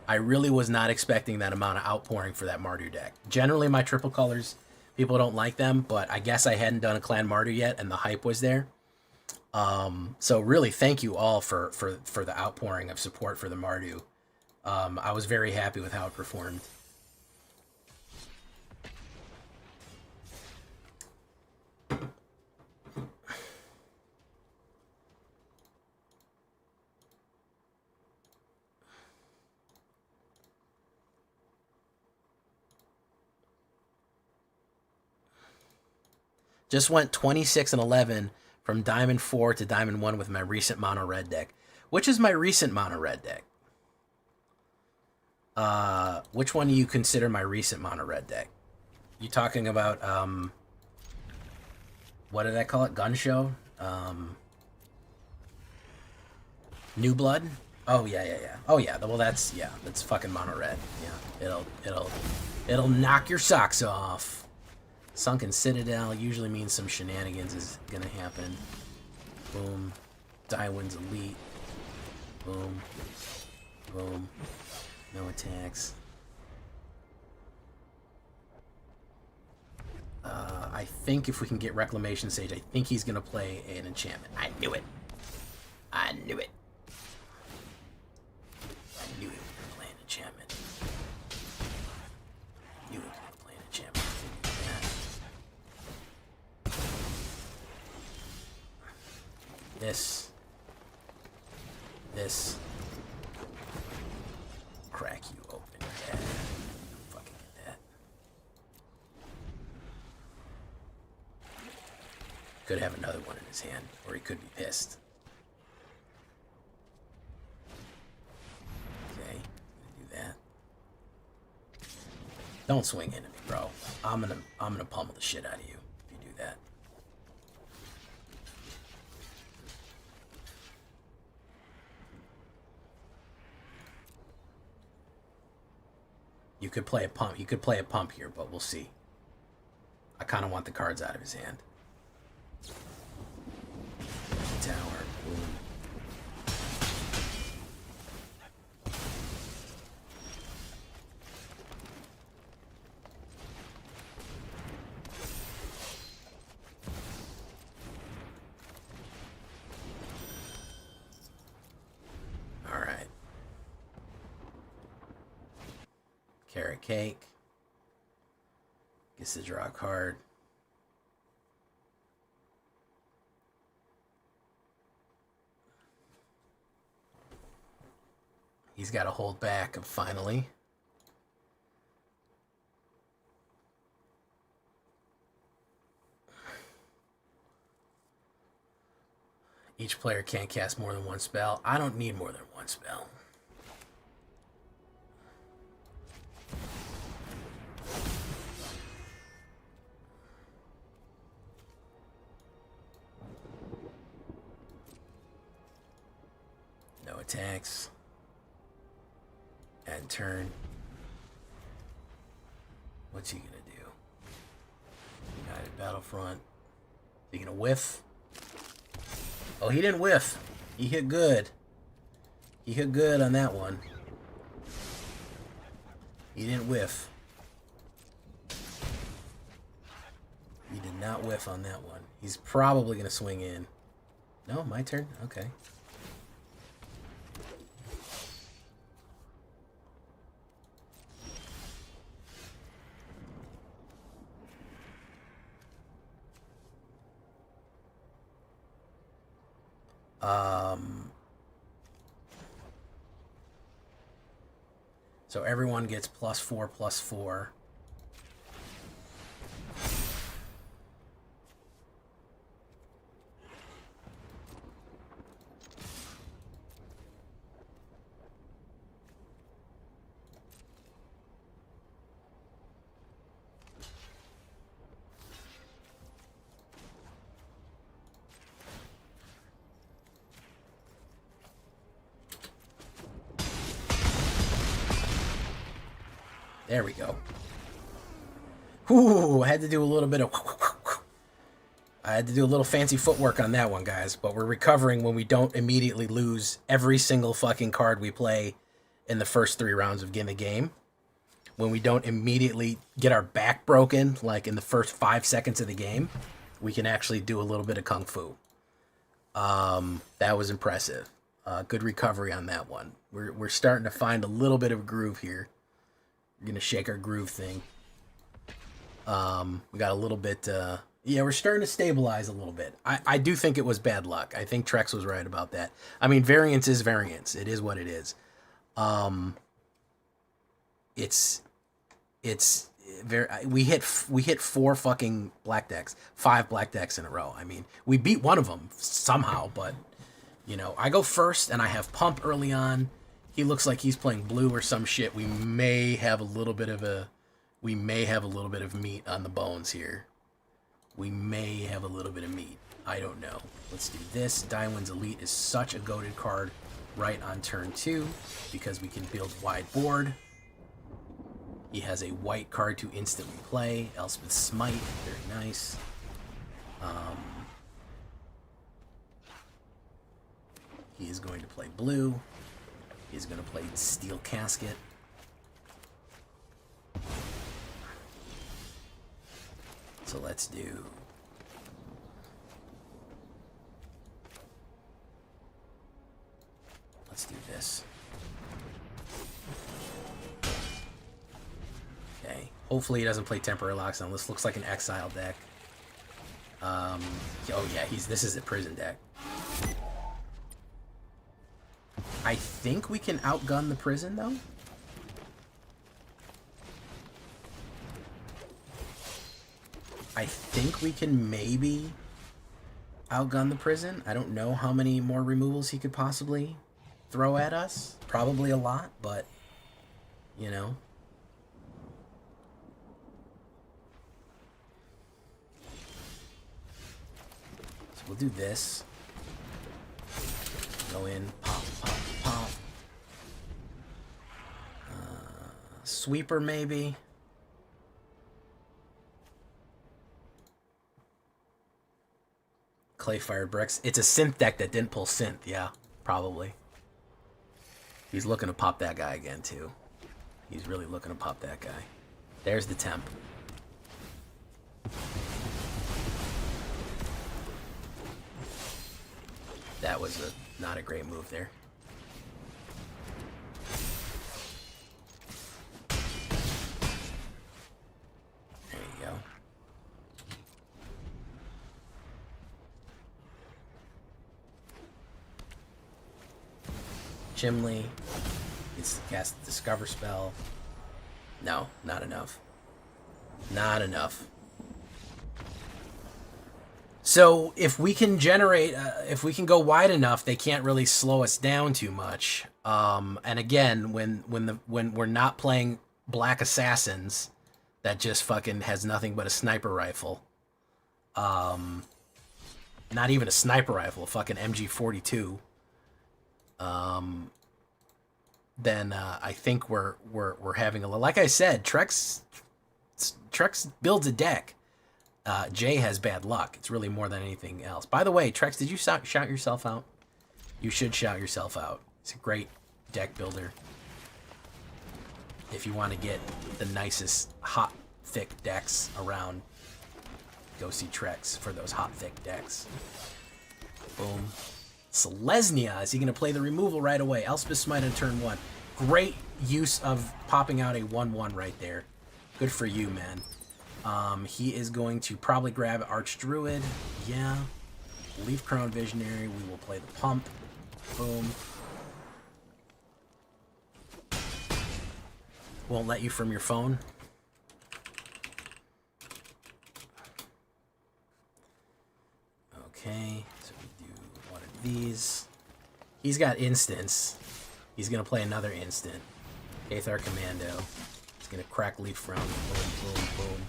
I really was not expecting that amount of outpouring for that Martyr deck. Generally, my triple colors, people don't like them, but I guess I hadn't done a Clan Martyr yet, and the hype was there. So really, thank you all for the outpouring of support for the Mardu. I was very happy with how it performed. Just went 26 and 11 from Diamond 4 to Diamond 1 with my recent mono red deck. Which is my recent mono red deck? Which one do you consider my recent mono red deck? You talking about what did I call it? Gun Show? New Blood? Oh yeah. Oh yeah. Well, that's fucking mono red. Yeah, it'll knock your socks off. Sunken Citadel usually means some shenanigans is gonna happen. Boom. Daiwin's Elite. Boom. Boom. No attacks. I think if we can get Reclamation Sage, I think he's gonna play an enchantment. I knew it. I knew it. I knew he was gonna play an enchantment. I knew he was gonna play an enchantment. This. Crack you Could have another one in his hand, or he could be pissed. Okay, do that. Don't swing into me, bro. I'm gonna pummel the shit out of you if you do that. You could play a pump. You could play a pump here, but we'll see. I kind of want the cards out of his hand. Tower. Boom. All right. Carrot cake. Gets to draw a card. He's got to hold back finally. Each player can't cast more than one spell. I don't need more than one spell. No attacks. End turn. What's he gonna do? United Battlefront. Is he gonna whiff? Oh, he didn't whiff. He hit good. He hit good on that one. He didn't whiff. He did not whiff on that one. He's probably gonna swing in. No, my turn? Okay. So everyone gets +4/+4. There we go. Ooh, I had to do a little bit of... I had to do a little fancy footwork on that one, guys. But we're recovering when we don't immediately lose every single fucking card we play in the first 3 rounds of the game. When we don't immediately get our back broken, like in the first 5 seconds of the game, we can actually do a little bit of kung fu. That was impressive. Good recovery on that one. We're starting to find a little bit of a groove here. We're gonna shake our groove thing. We got a little bit, yeah, we're starting to stabilize a little bit. I do think it was bad luck. I think Trex was right about that. I mean, variance is variance. It is what it is. It's very, we hit 4 fucking black decks, 5 black decks in a row. I mean, we beat one of them somehow, but you know, I go first and I have pump early on. He looks like he's playing blue or some shit. We may have a little bit of meat on the bones here. We may have a little bit of meat. I don't know. Let's do this. Dywin's Elite is such a goated card right on turn 2 because we can build wide board. He has a white card to instantly play. Elspeth's Smite. Very nice. He is going to play blue. He's going to play Steel Casket. So let's do... Let's do this. Okay. Hopefully he doesn't play Temporary Lockdown. This looks like an Exile deck. Oh yeah, this is a Prison deck. I think we can outgun the Prison, though. I think we can maybe outgun the prison. I don't know how many more removals he could possibly throw at us. Probably a lot, but, you know. So we'll do this. Go in, pop, pop, pop. Sweeper, maybe. Clay-fired bricks. It's a synth deck that didn't pull synth. Yeah, probably. He's looking to pop that guy again, too. He's really looking to pop that guy. There's the temp. That was not a great move there. There you go. Chimney. It's cast the Discover spell. No, not enough. Not enough. So if we can generate, if we can go wide enough, they can't really slow us down too much. And again, when we're not playing Black Assassins, that just fucking has nothing but a sniper rifle. Not even a sniper rifle, a fucking MG42. Then I think we're having a, like I said, Trex builds a deck. Jay has bad luck. It's really more than anything else. By the way, Trex, did you shout yourself out? You should shout yourself out. It's a great deck builder. If you want to get the nicest hot, thick decks around, go see Trex for those hot, thick decks. Boom. Selesnya, is he going to play the removal right away? Elspeth Smite on turn 1. Great use of popping out a 1/1 right there. Good for you, man. He is going to probably grab Archdruid. Yeah. Leaf Crown Visionary. We will play the pump. Boom. Won't let you from your phone. Okay. So we do one of these. He's got instants. He's going to play another instant. Aethar Commando. He's going to crack Leaf Crown. Boom, boom, boom.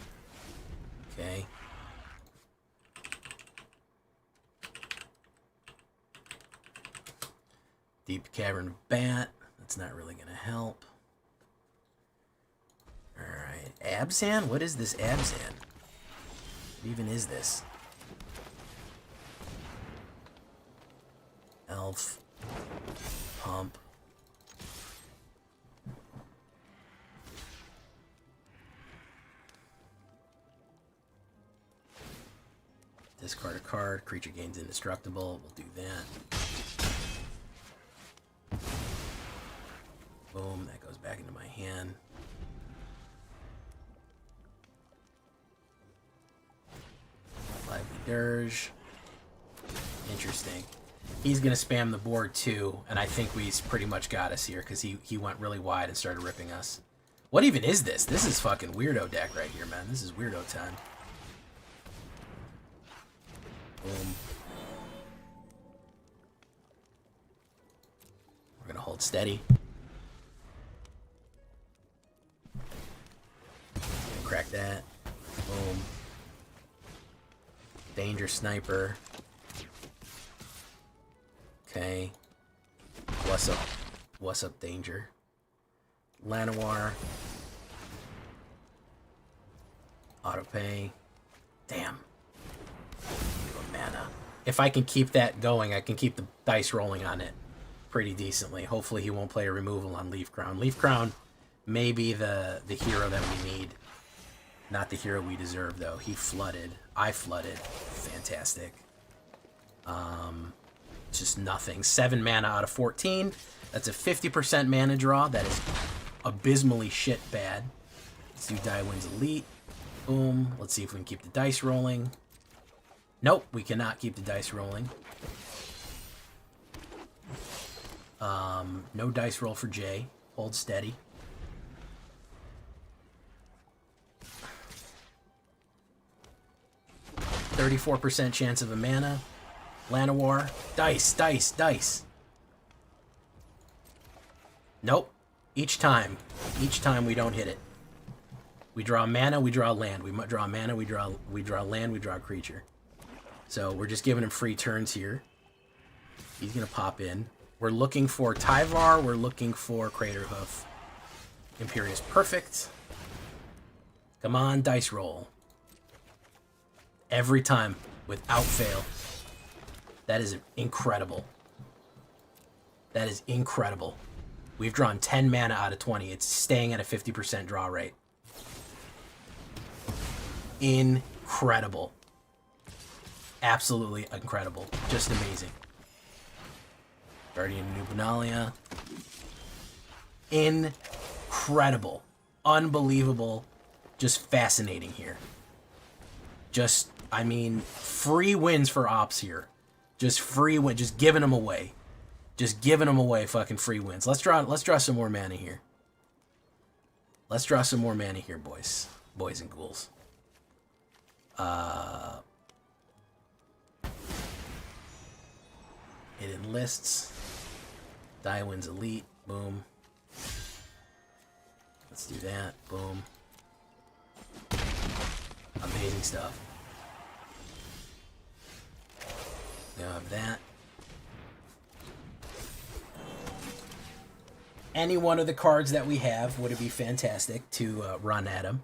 Okay. Deep Cavern of Bat. That's not really going to help. Alright. Abzan? What is this Abzan? What even is this? Elf. Pump. Discard a card. Creature gains indestructible. We'll do that. Boom. That goes back into my hand. Lively Dirge. Interesting. He's going to spam the board too, and I think he's pretty much got us here because he went really wide and started ripping us. What even is this? This is fucking weirdo deck right here, man. This is weirdo time. Boom. We're gonna hold steady. Crack that. Boom. Danger Sniper. Okay. What's up? What's up, Danger? Llanowar. Autopay. Damn. Mana. If I can keep that going, I can keep the dice rolling on it pretty decently. Hopefully he won't play a removal on Leaf Crown. Leaf Crown may be the hero that we need. Not the hero we deserve, though. He flooded. I flooded. Fantastic. Just nothing. 7 mana out of 14. That's a 50% mana draw. That is abysmally shit bad. Let's do Daiwin's Elite. Boom. Let's see if we can keep the dice rolling. Nope, we cannot keep the dice rolling. No dice roll for Jay. Hold steady. %34% chance of a mana. Llanowar. Dice, dice, dice. Nope. Each time we don't hit it. We draw mana, we draw land. We draw mana, we draw land, we draw a creature. So we're just giving him free turns here. He's gonna pop in. We're looking for Tyvar, we're looking for Craterhoof. Imperious Perfect. Come on, dice roll. Every time, without fail. That is incredible. That is incredible. We've drawn 10 mana out of 20. It's staying at a 50% draw rate. Incredible. Absolutely incredible. Just amazing. Guardian Nubenalia. Incredible. Unbelievable. Just fascinating here. Just, I mean, free wins for Ops here. Just free win. Just giving them away. Just giving them away, fucking free wins. Let's draw some more mana here. Let's draw some more mana here, boys. Boys and ghouls. It enlists. Daiwin's Elite. Boom. Let's do that. Boom. Amazing stuff. Now have that. Any one of the cards that we have would be fantastic to run at him.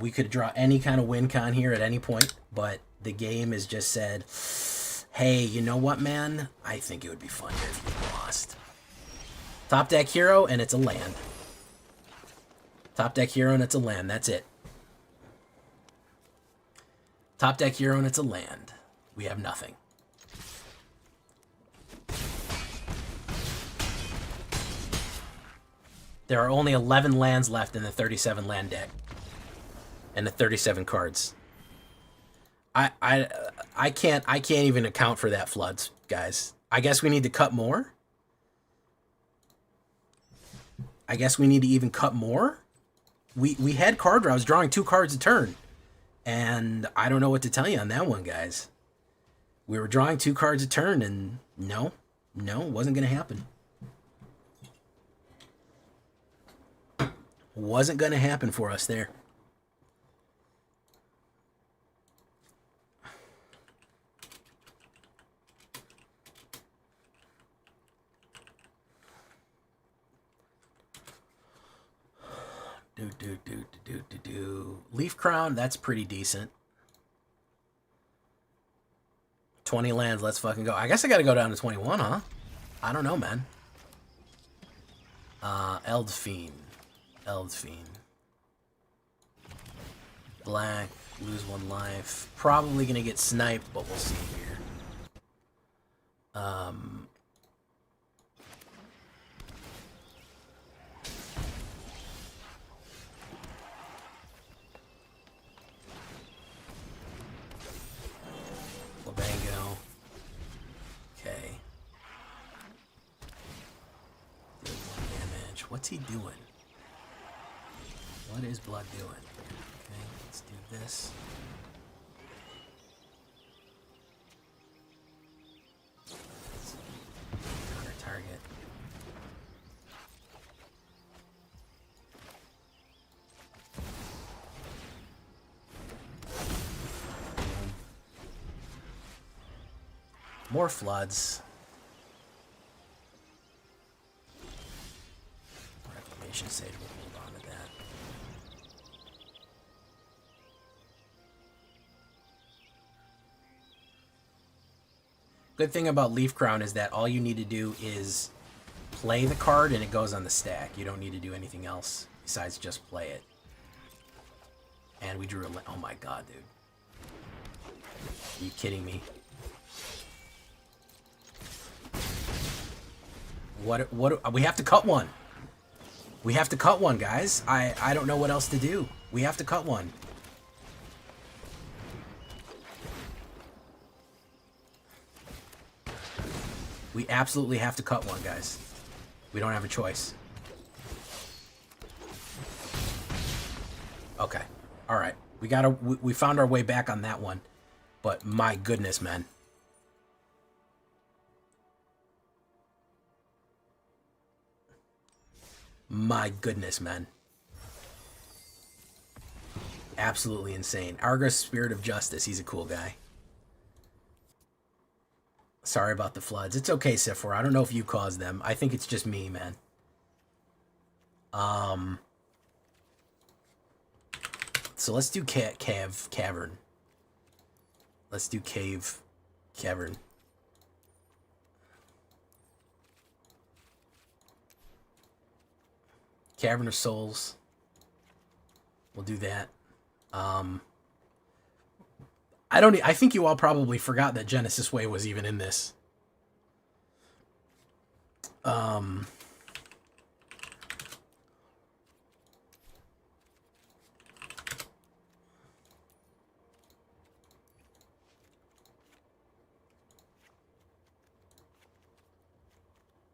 We could draw any kind of win con here at any point, but the game has just said, hey, you know what, man? I think it would be fun here if you lost. Top deck hero, and it's a land. Top deck hero, and it's a land. That's it. Top deck hero, and it's a land. We have nothing. There are only 11 lands left in the 37 land deck. And the 37 cards. I can't even account for that floods, guys. I guess we need to cut more. I guess we need to even cut more. We had card draw. I was drawing 2 cards a turn. And I don't know what to tell you on that one, guys. We were drawing 2 cards a turn, and no, it wasn't going to happen. Wasn't going to happen for us there. Leaf Crown, that's pretty decent. 20 lands, let's fucking go. I guess I gotta go down to 21, huh? I don't know, man. Eldfiend. Black, lose 1 life. Probably gonna get sniped, but we'll see here. Labango. Okay. Did 1 damage. What's he doing? What is blood doing? Okay, let's do this. Counter target. More floods. Reclamation Sage, we'll hold on to that. Good thing about Leaf Crown is that all you need to do is play the card and it goes on the stack. You don't need to do anything else besides just play it. And we drew a... Oh my god, dude. Are you kidding me? What we have to cut one. We have to cut one, guys. I don't know what else to do. We have to cut one. We absolutely have to cut one, guys. We don't have a choice. Okay. All right. We found our way back on that one. But my goodness, man. My goodness, man. Absolutely insane. Argus, Spirit of Justice. He's a cool guy. Sorry about the floods. It's okay, Sif4. I don't know if you caused them. I think it's just me, man. So let's do cavern. Let's do cavern. Cavern of Souls. We'll do that. I think you all probably forgot that Genesis Way was even in this.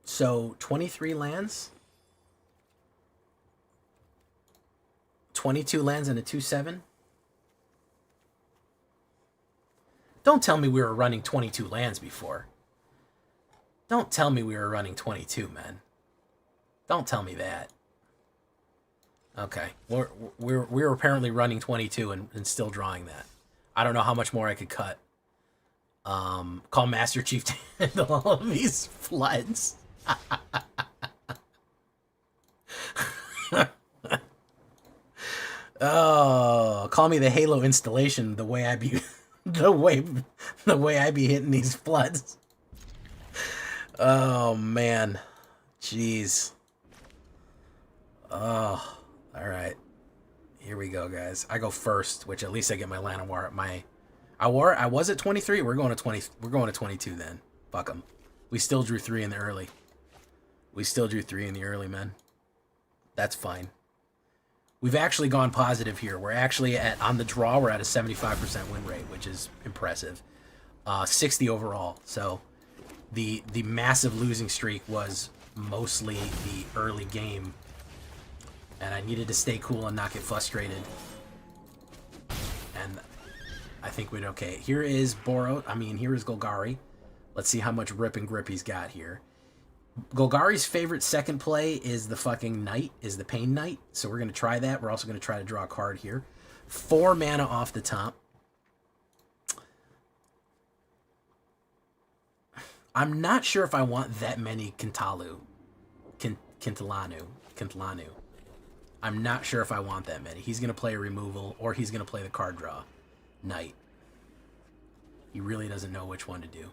So 23 lands. 22 lands and a 2/7. Don't tell me we were running 22 lands before. Don't tell me we were running 22, man. Don't tell me that. Okay, we're apparently running 22 and still drawing that. I don't know how much more I could cut. Call Master Chief to handle all of these floods. Oh, call me the Halo installation. The way I be, the way I be hitting these floods. Oh man, jeez. Oh, all right. Here we go, guys. I go first, which at least I get my Lana War. I was at 23. We're going to 20. We're going to 22 then. Fuck them. We still drew 3 in the early. Man. That's fine. We've actually gone positive here. We're actually on the draw, we're at a 75% win rate, which is impressive. 60 overall. So the massive losing streak was mostly the early game. And I needed to stay cool and not get frustrated. And I think we did okay. Here is here is Golgari. Let's see how much rip and grip he's got here. Golgari's favorite second play is the fucking Knight, is the Pain Knight. So we're going to try that. We're also going to try to draw a card here. 4 mana off the top. I'm not sure if I want that many Kintalanu. I'm not sure if I want that many. He's going to play a removal, or he's going to play the card draw. Knight. He really doesn't know which one to do.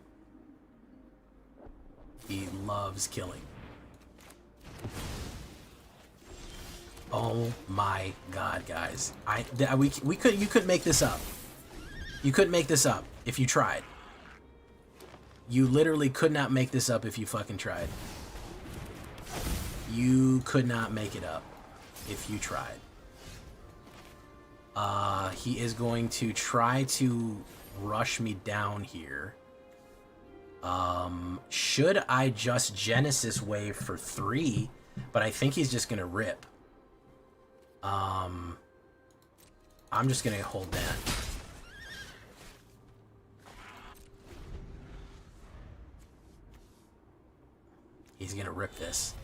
He loves killing. Oh my god, guys! You couldn't make this up. You couldn't make this up if you tried. You literally could not make this up if you fucking tried. You could not make it up if you tried. He is going to try to rush me down here. Should I just Genesis Wave for 3? But I think he's just gonna rip. I'm just gonna hold that. He's gonna rip this.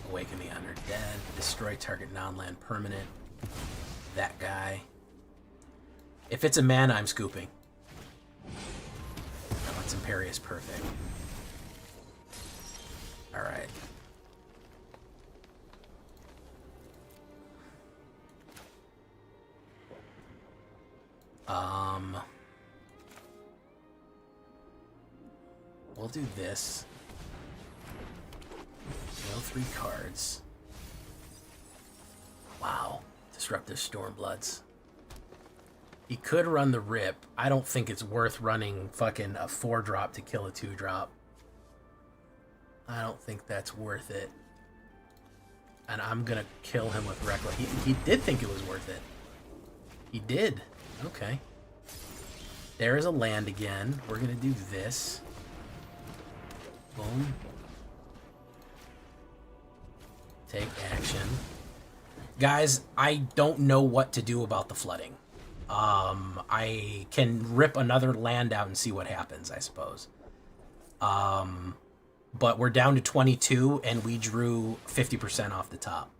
Awaken the Undead. Destroy target non-land permanent. That guy. If it's a mana, I'm scooping. No, it's Imperious Perfect. Alright. We'll do this. No 3 cards. Wow. Disruptive Stormbloods. He could run the rip. I don't think it's worth running fucking a 4-drop to kill a 2-drop. I don't think that's worth it. And I'm gonna kill him with Reckless. He did think it was worth it. He did. Okay. There is a land again. We're gonna do this. Boom. Take action. Guys, I don't know what to do about the flooding. I can rip another land out and see what happens, I suppose. But we're down to 22, and we drew 50% off the top.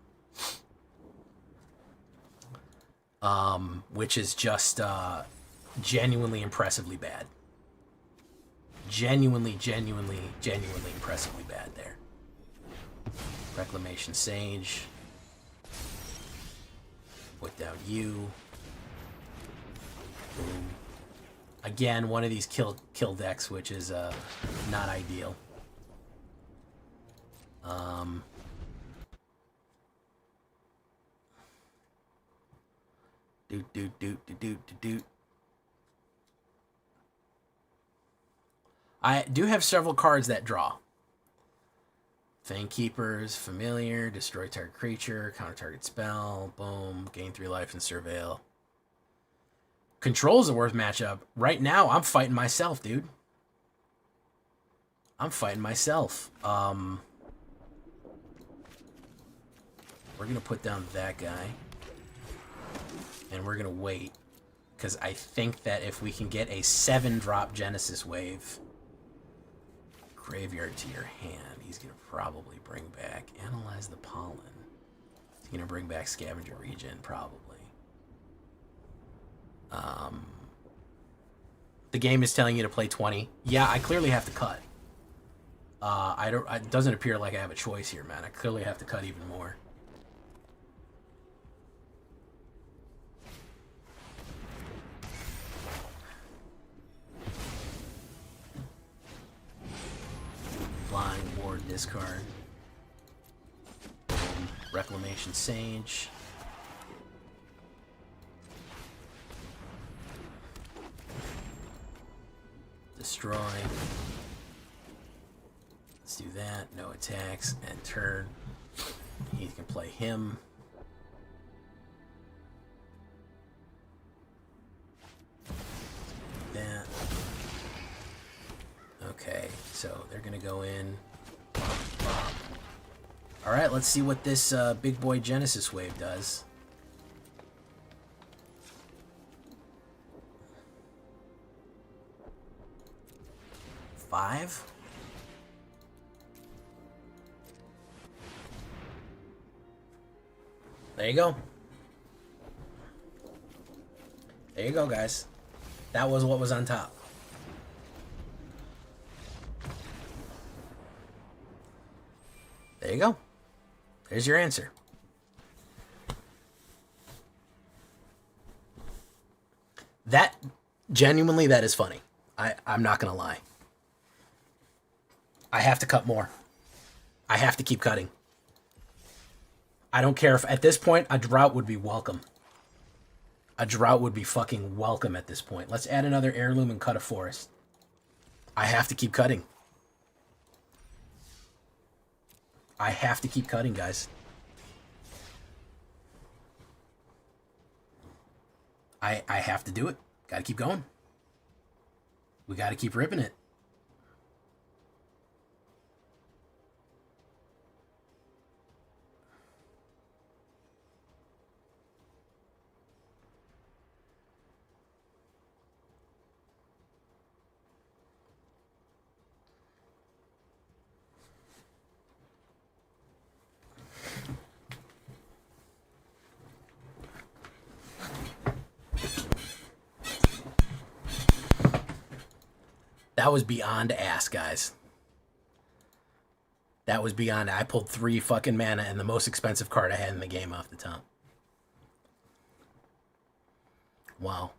Which is just genuinely impressively bad. Genuinely impressively bad there. Reclamation Sage. Put down you. Boom. Again, one of these kill decks, which is not ideal. Doot. I do have several cards that draw. Fangkeepers, Familiar, Destroy target creature, Counter target spell, boom, gain 3 life and Surveil. Control's a worth matchup. Right now, I'm fighting myself, dude. I'm fighting myself. We're gonna put down that guy. And we're gonna wait. Because I think that if we can get a 7-drop Genesis Wave graveyard to your hand, he's gonna probably bring back Analyze the Pollen. He's gonna bring back Scavenger Regen, probably. The game is telling you to play 20. Yeah, I clearly have to cut. It doesn't appear like I have a choice here, man. I clearly have to cut even more. Flying Ward discard. Reclamation Sage. Destroy. Let's do that. No attacks. And turn. He can play him. That. Okay, so they're gonna go in. Alright, let's see what this big boy Genesis Wave does. Five? There you go. There you go, guys. That was what was on top. There you go. There's your answer. That, genuinely, that is funny. I'm not going to lie. I have to cut more. I have to keep cutting. I don't care if, at this point, a drought would be welcome. A drought would be fucking welcome at this point. Let's add another heirloom and cut a forest. I have to keep cutting. I have to keep cutting, guys. I have to do it. Gotta keep going. We gotta keep ripping it. That was beyond ass, guys. That was beyond. I pulled 3 fucking mana and the most expensive card I had in the game off the top. Wow.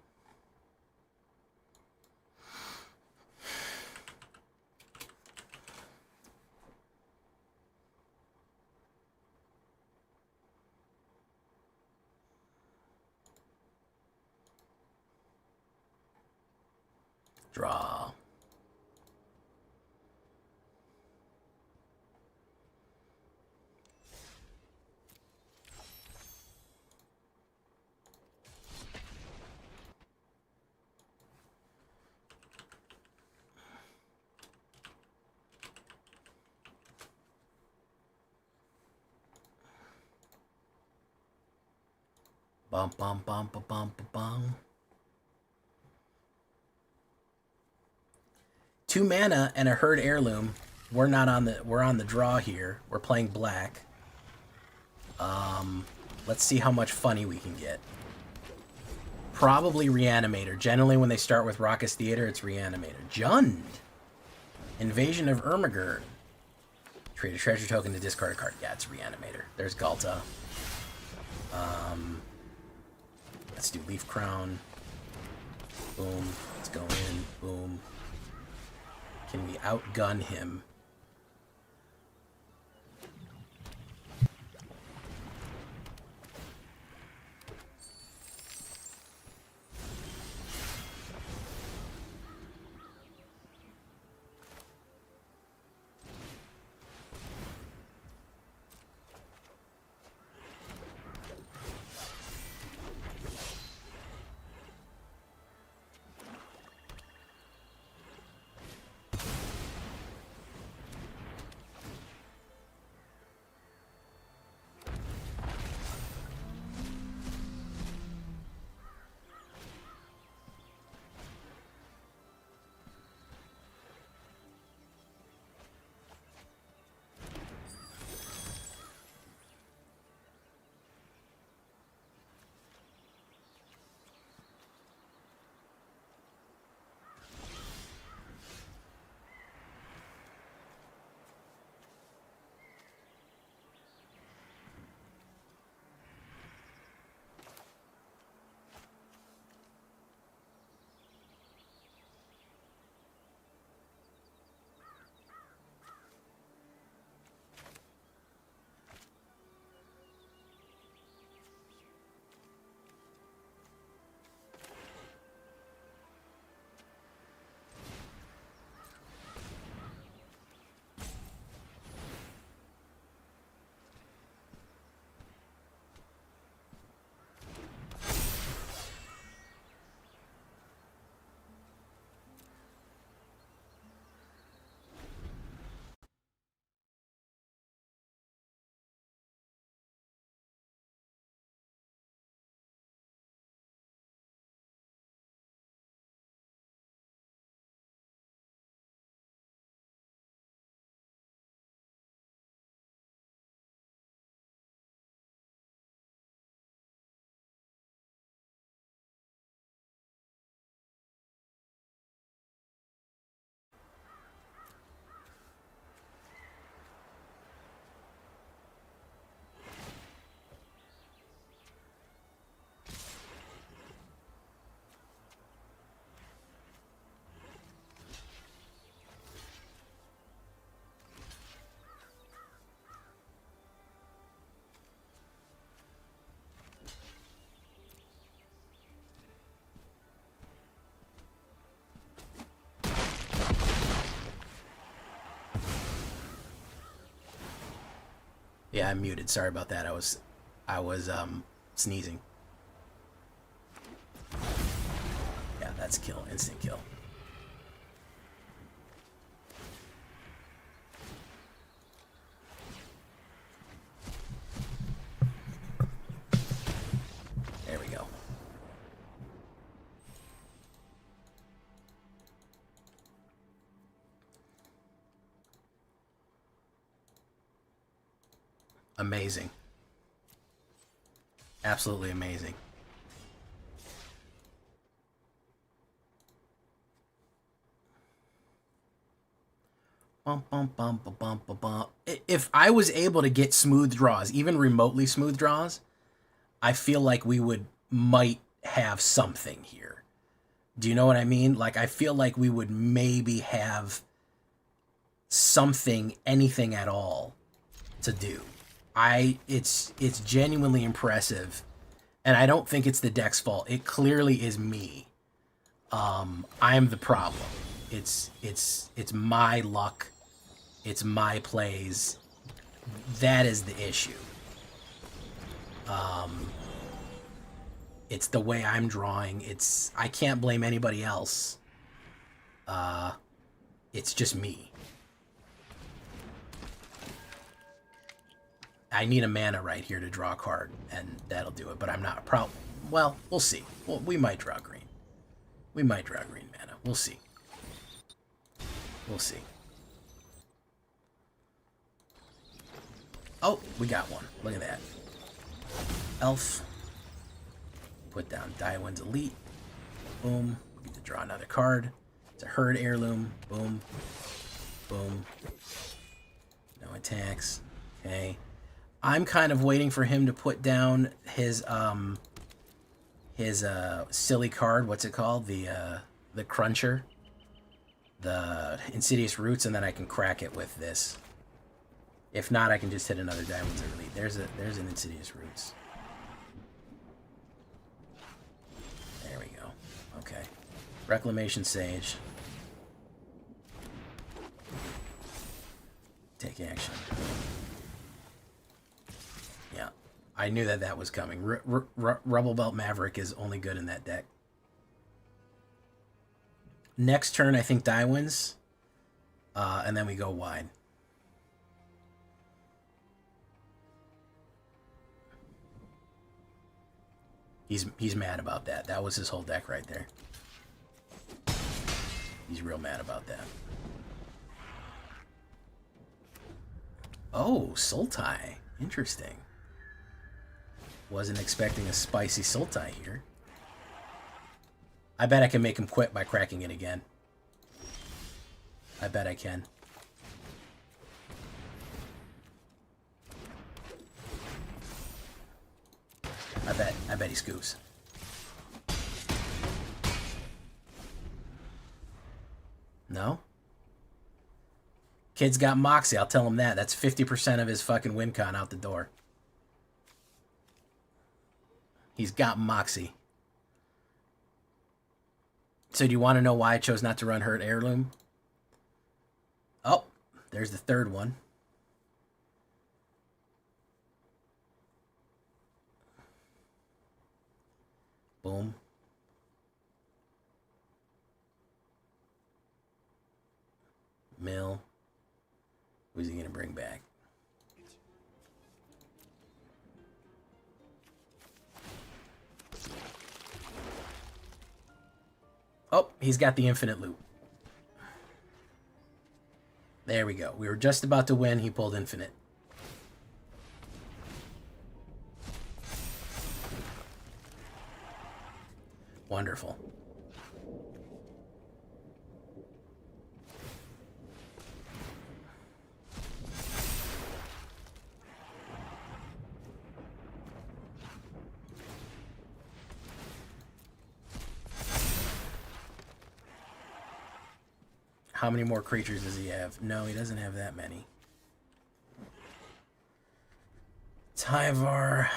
Draw. Bum bum bum bum bum bum. 2 mana and a Herd Heirloom. We're on the draw here. We're playing black. Let's see how much funny we can get. Probably Reanimator. Generally, when they start with Raucous Theater, it's Reanimator. Jund! Invasion of Ermagerd. Create a treasure token to discard a card. Yeah, it's Reanimator. There's Galta. Let's do Leaf Crown. Boom. Let's go in. Boom. Can we outgun him? Yeah, I'm muted. Sorry about that. I was sneezing. Yeah, that's kill. Instant kill. There we go. Amazing. Absolutely amazing. Bum, bum, bum, bum, bum, bum, bum. If I was able to get smooth draws, even remotely smooth draws, I feel like we might have something here. Do you know what I mean? Like, I feel like we would maybe have something, anything at all to do. It's genuinely impressive, and I don't think it's the deck's fault. It clearly is me. I'm the problem. It's my luck. It's my plays. That is the issue. It's the way I'm drawing. I can't blame anybody else. It's just me. I need a mana right here to draw a card, and that'll do it, but I'm not well, we'll see. Well, we might draw green. We might draw green mana. We'll see. We'll see. Oh, we got one. Look at that. Elf. Put down Daiwen's Elite. Boom. We get to draw another card. It's a Herd Heirloom. Boom. Boom. No attacks. Okay. I'm kind of waiting for him to put down his silly card. What's it called? The Cruncher. The Insidious Roots, and then I can crack it with this. If not, I can just hit another Diamonds Elite. There's an Insidious Roots. There we go. Okay. Reclamation Sage. Take action. Yeah. I knew that was coming. Rubble Belt Maverick is only good in that deck. Next turn, I think Die wins. And then we go wide. He's mad about that. That was his whole deck right there. He's real mad about that. Oh, Sultai. Interesting. Wasn't expecting a spicy Sultai here. I bet I can make him quit by cracking it again. I bet I can. I bet he scoops. No? Kid's got Moxie, I'll tell him that. That's 50% of his fucking win con out the door. He's got Moxie. So do you want to know why I chose not to run Herd Heirloom? Oh, there's the third one. Boom. Mill. Who's he going to bring back? Oh, he's got the infinite loop. There we go. We were just about to win. He pulled infinite. Wonderful. How many more creatures does he have? No, he doesn't have that many. Tyvar.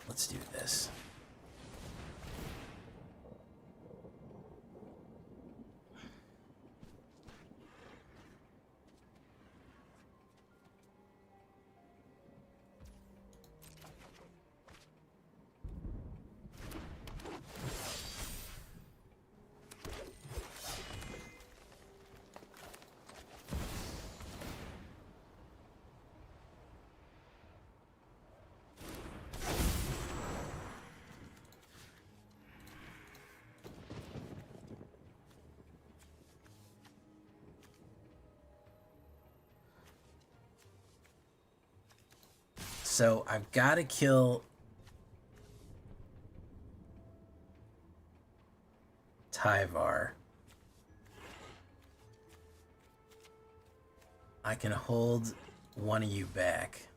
Let's do this. So I've got to kill Tyvar. I can hold one of you back.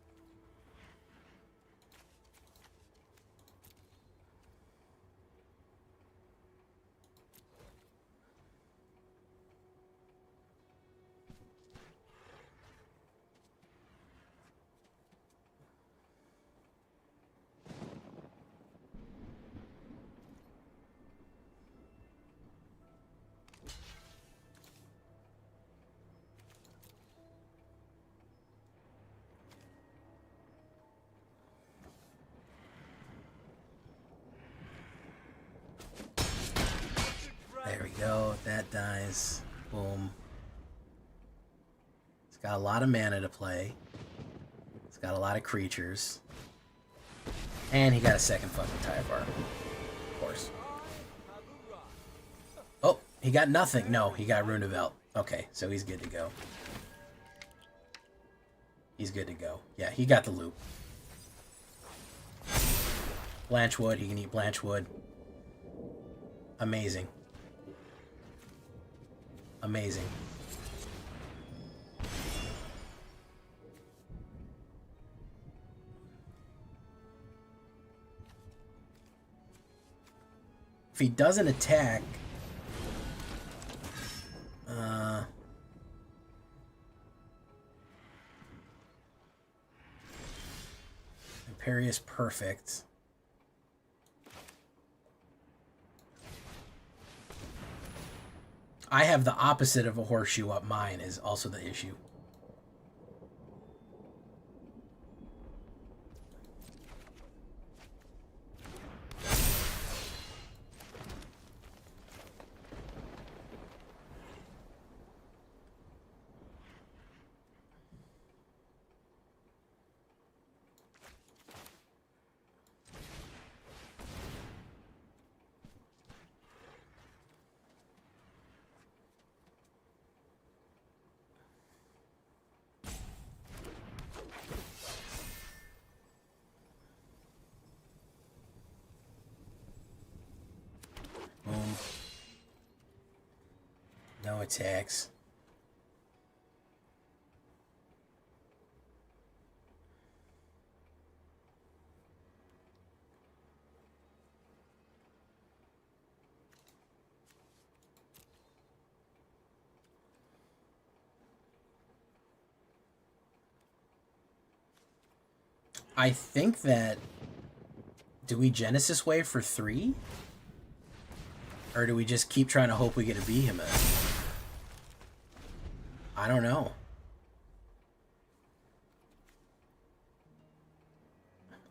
There we go. That dies. Boom. It's got a lot of mana to play. It's got a lot of creatures. And he got a second fucking Tyvar. Of course. Oh, he got nothing. No, he got Runevelt. Okay, so he's good to go. He's good to go. Yeah, he got the loop. Blanchwood, he can eat Blanchwood. Amazing. Amazing. If he doesn't attack... Imperious Perfect. I have the opposite of a horseshoe up mine is also the issue. Boom. No attacks. I think that... Do we Genesis Wave for 3? Or do we just keep trying to hope we get a Behemoth? I don't know.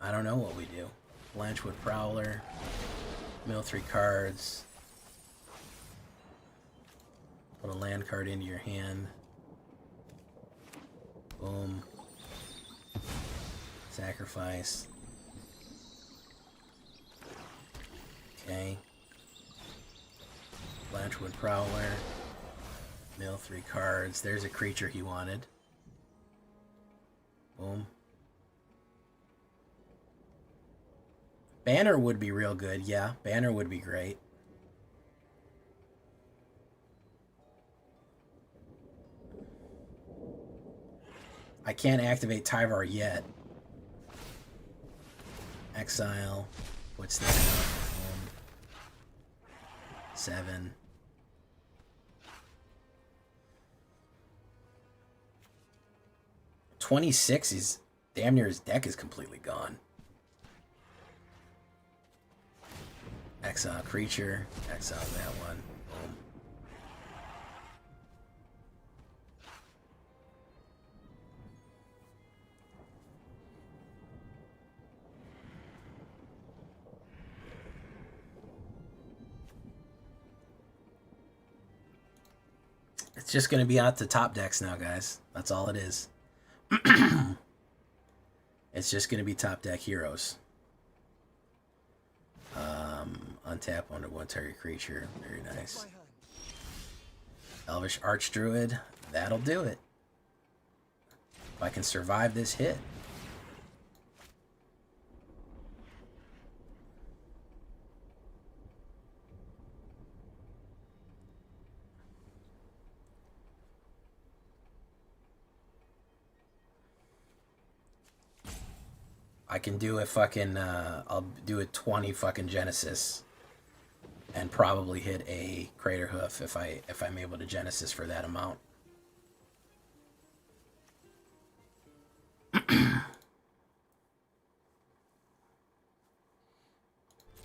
I don't know what we do. Blanchwood Prowler. Mill 3 cards. Put a land card into your hand. Boom. Sacrifice. Okay. Blanchwood Prowler. Mill 3 cards. There's a creature he wanted. Boom. Banner would be real good, yeah. Banner would be great. I can't activate Tyvar yet. Exile. What's that? 7. $26 is damn near his deck is completely gone. Exile creature. Exile that one. Boom. It's just going to be out to top decks now, guys. That's all it is. It's just going to be top deck heroes. Untap under one target creature. Very nice. Elvish Archdruid. That'll do it. If I can survive this hit. I can do a fucking, I'll do a 20 fucking Genesis and probably hit a Crater Hoof if I'm able to Genesis for that amount.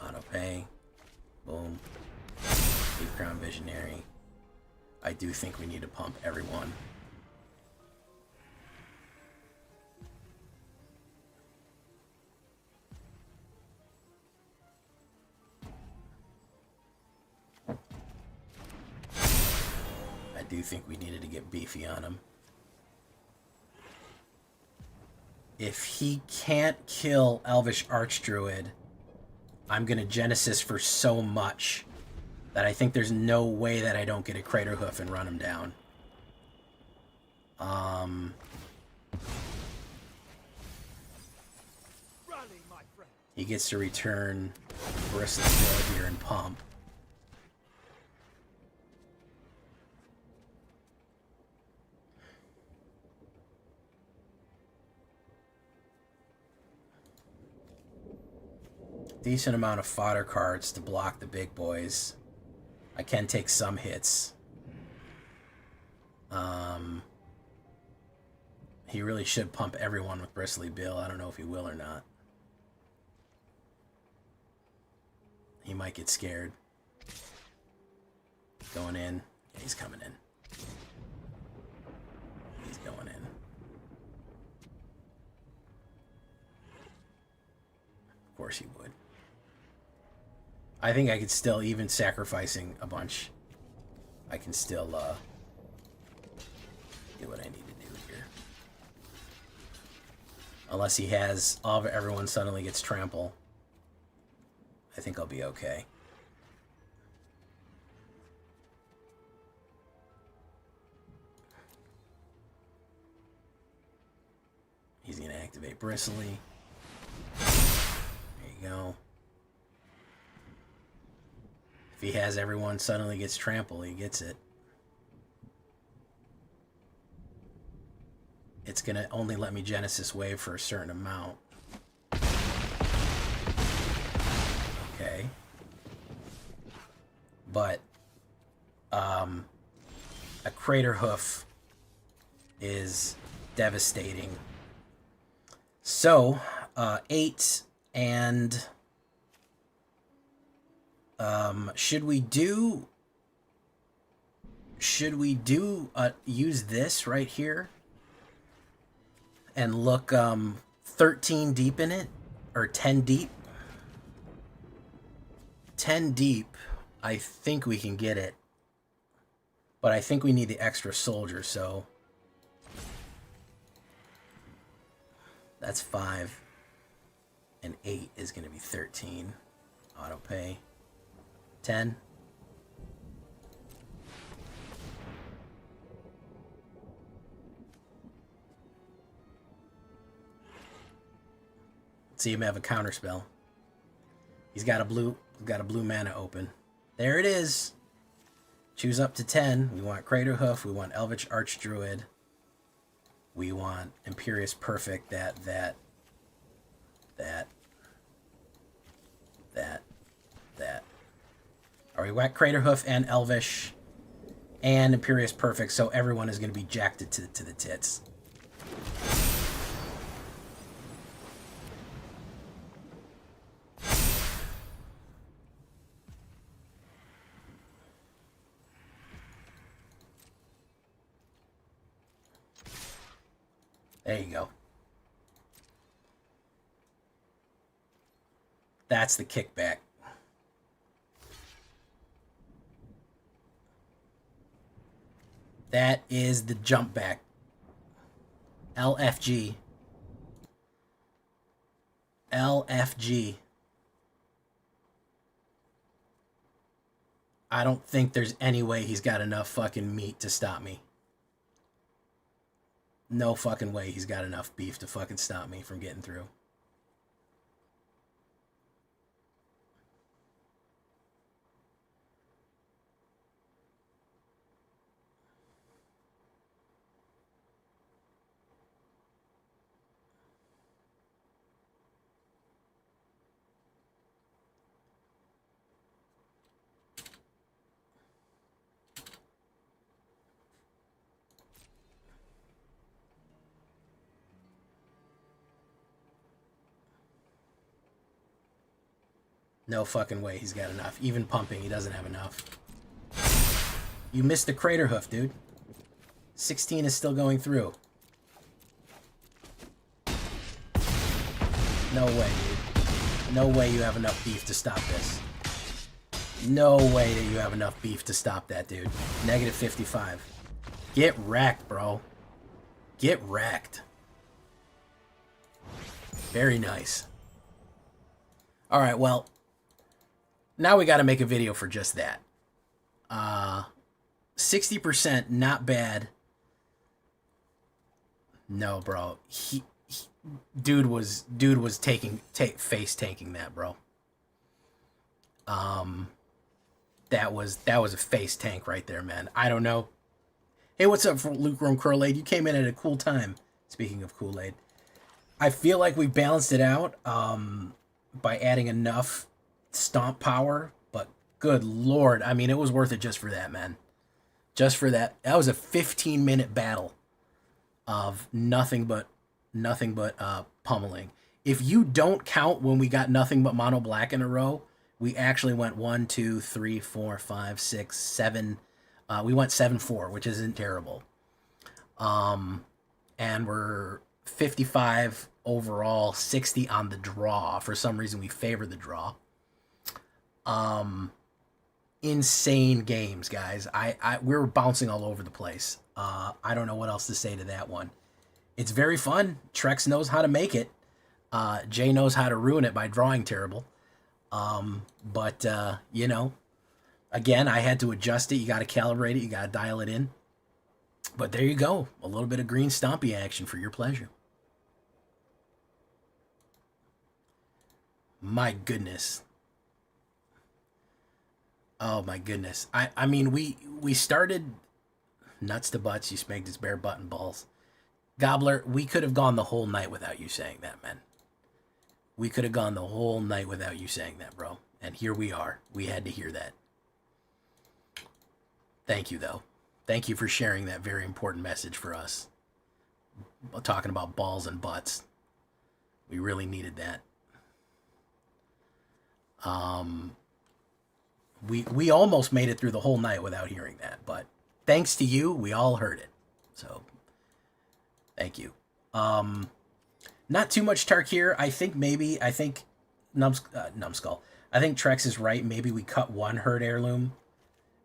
Auto pay. Boom. Deep Crown Visionary. I do think we need to pump everyone. I do think we needed to get beefy on him. If he can't kill Elvish Archdruid, I'm going to Genesis for so much that I think there's no way that I don't get a Crater Hoof and run him down. He gets to return Bristle's Bill here and pump. Decent amount of fodder cards to block the big boys. I can take some hits. He really should pump everyone with Bristly Bill. I don't know if he will or not. He might get scared. Going in. Yeah, he's coming in. He's going in. Of course he would. I think I could still, even sacrificing a bunch, I can still do what I need to do here. Unless he has everyone suddenly gets trample, I think I'll be okay. He's going to activate Bristly. There you go. If he has everyone suddenly gets trample, he gets it. It's going to only let me Genesis Wave for a certain amount. Okay. But a Crater Hoof is devastating. So, 8 and... should we use this right here and look 13 deep in it, or 10 deep? 10 deep, I think we can get it, but I think we need the extra soldier, so that's 5, and 8 is going to be 13. Auto pay. 10. Let's see him have a counter spell. He's got a blue mana open. There it is. Choose up to 10. We want Crater Hoof. We want Elvish Archdruid. We want Imperious Perfect. That. Or we want Crater Hoof and Elvish and Imperious Perfect, so everyone is going to be jacked to the tits. There you go. That's the kickback. That is the jump back. LFG. LFG. I don't think there's any way he's got enough fucking meat to stop me. No fucking way he's got enough beef to fucking stop me from getting through. No fucking way he's got enough. Even pumping, he doesn't have enough. You missed the Crater Hoof, dude. 16 is still going through. No way, dude. No way you have enough beef to stop this. No way that you have enough beef to stop that, dude. Negative 55. Get wrecked, bro. Get wrecked. Very nice. All right, well, now we got to make a video for just that. 60%, not bad. No, bro. Dude was face tanking that, bro. That was a face tank right there, man. I don't know. Hey, what's up, Lukewarm Kool-Aid? You came in at a cool time. Speaking of Kool-Aid, I feel like we balanced it out by adding enough stomp power, but good lord, I mean, it was worth it just for that, man. Just for that. That was a 15-minute battle of nothing but pummeling. If you don't count when we got nothing but mono black in a row, we actually went 1, 2, 3, 4, 5, 6, 7. We went 7-4, which isn't terrible. And we're 55 overall, 60 on the draw. For some reason, we favor the draw. Insane games, guys. We were bouncing all over the place. I don't know what else to say to that one. It's very fun. Trex knows how to make it. Jay knows how to ruin it by drawing terrible. But you know, again, I had to adjust it. You got to calibrate it. You got to dial it in. But there you go. A little bit of green stompy action for your pleasure. My goodness. Oh my goodness. I mean, we started nuts to butts. You spanked his bare button balls. Gobbler, we could have gone the whole night without you saying that, man. We could have gone the whole night without you saying that, bro. And here we are. We had to hear that. Thank you, though. Thank you for sharing that very important message for us. Talking about balls and butts. We really needed that. We almost made it through the whole night without hearing that, but thanks to you, we all heard it. So, thank you. Not too much Tarkir. I think Numbskull. I think Trex is right. Maybe we cut one herd heirloom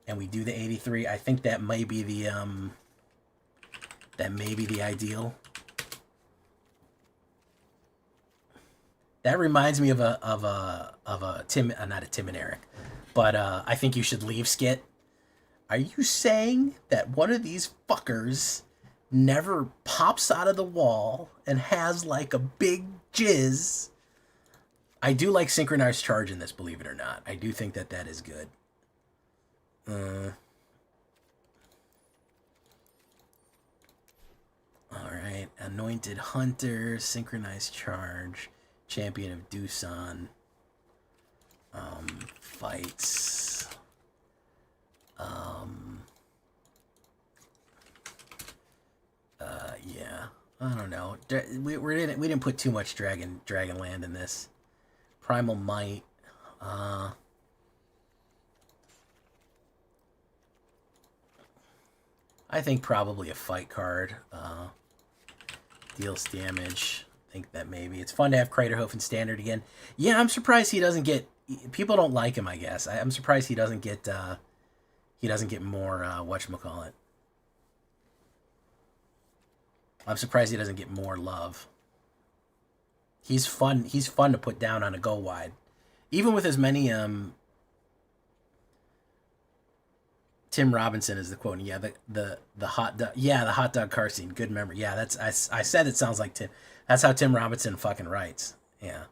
and we do the 83. I think that may be the ideal. That reminds me of a Tim, not a Tim and Eric, but I think you should leave skit. Are you saying that one of these fuckers never pops out of the wall and has like a big jizz? I do like synchronized charge in this, believe it or not. I do think that is good. Alright, Anointed Hunter, synchronized charge, Champion of Doosan, fights, yeah, I don't know. We didn't put too much Dragonland in this. Primal Might. I think probably a fight card. Deals damage. I think that maybe. It's fun to have Craterhoof in standard again. Yeah, I'm surprised he doesn't get... People don't like him, I guess. I'm surprised he doesn't get more, whatchamacallit. I'm surprised he doesn't get more love. He's fun to put down on a go wide. Even with as many Tim Robinson is the quote. Yeah, the hot dog. Yeah, the hot dog car scene. Good memory. Yeah, that's I said it sounds like Tim. That's how Tim Robinson fucking writes. Yeah.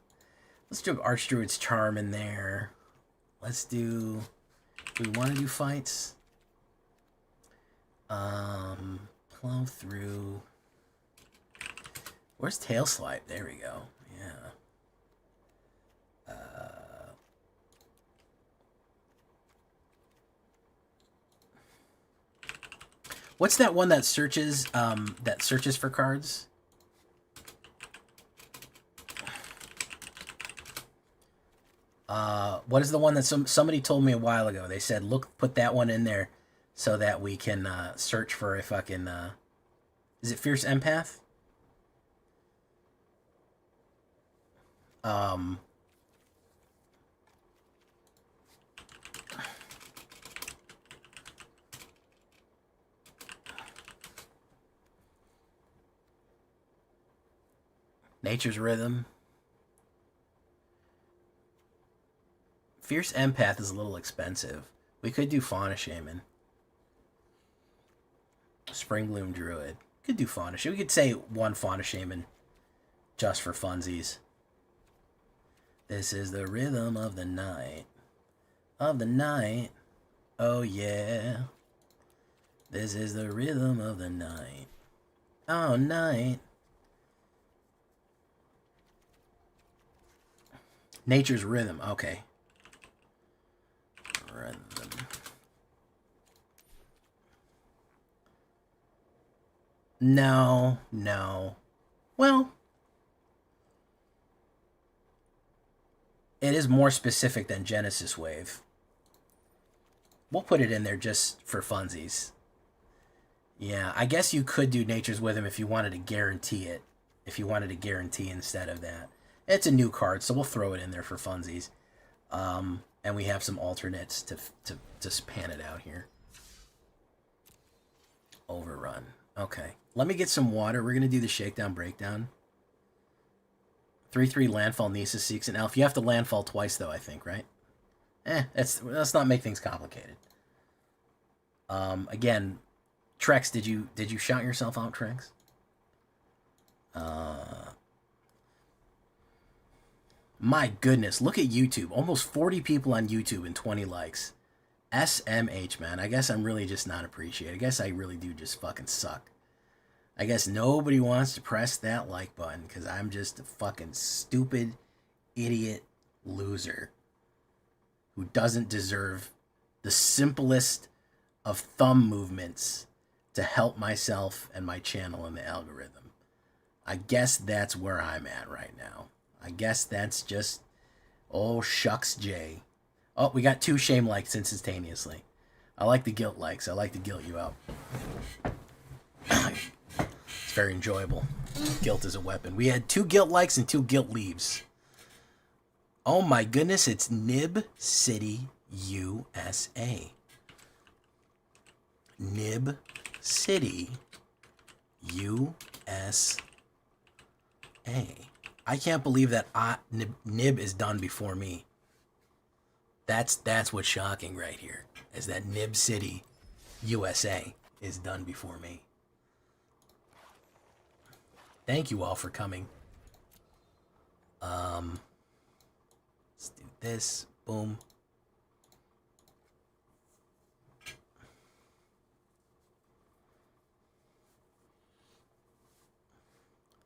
Let's do Archdruid's Charm in there. Let's do. Do we want to do fights? Plow through. Where's Tail Swipe? There we go. Yeah. What's that one that searches for cards? What is the one that somebody told me a while ago? They said, look, put that one in there so that we can search for a fucking is it Fierce Empath? Nature's Rhythm. Fierce Empath is a little expensive. We could do Fauna Shaman. Springbloom Druid. Could do Fauna Shaman. We could say one Fauna Shaman just for funsies. This is the rhythm of the night. Of the night. Oh yeah. This is the rhythm of the night. Oh, night. Nature's rhythm. Okay. Rhythm. No. Well, it is more specific than Genesis Wave. We'll put it in there just for funsies. Yeah, I guess you could do Nature's Rhythm if you wanted to guarantee it. If you wanted to guarantee instead of that. It's a new card, so we'll throw it in there for funsies. And we have some alternates to span it out here. Overrun. Okay. Let me get some water. We're going to do the Shakedown Breakdown. 3/3 Landfall Nisa Seeks an Elf. You have to landfall twice, though, I think, right? Let's not make things complicated. Again, Trex, did you shout yourself out, Trex? My goodness, look at YouTube. Almost 40 people on YouTube and 20 likes. SMH, man. I guess I'm really just not appreciated. I guess I really do just fucking suck. I guess nobody wants to press that like button because I'm just a fucking stupid, idiot loser who doesn't deserve the simplest of thumb movements to help myself and my channel in the algorithm. I guess that's where I'm at right now. I guess that's just, oh shucks Jay. Oh, we got 2 shame likes instantaneously. I like the guilt likes. I like to guilt you out. It's very enjoyable. Guilt is a weapon. We had 2 guilt likes and 2 guilt leaves. Oh my goodness, it's Nib City, USA. Nib City, USA. I can't believe that Nib is done before me. That's what's shocking right here, is that Nib City, USA is done before me. Thank you all for coming. Let's do this. Boom.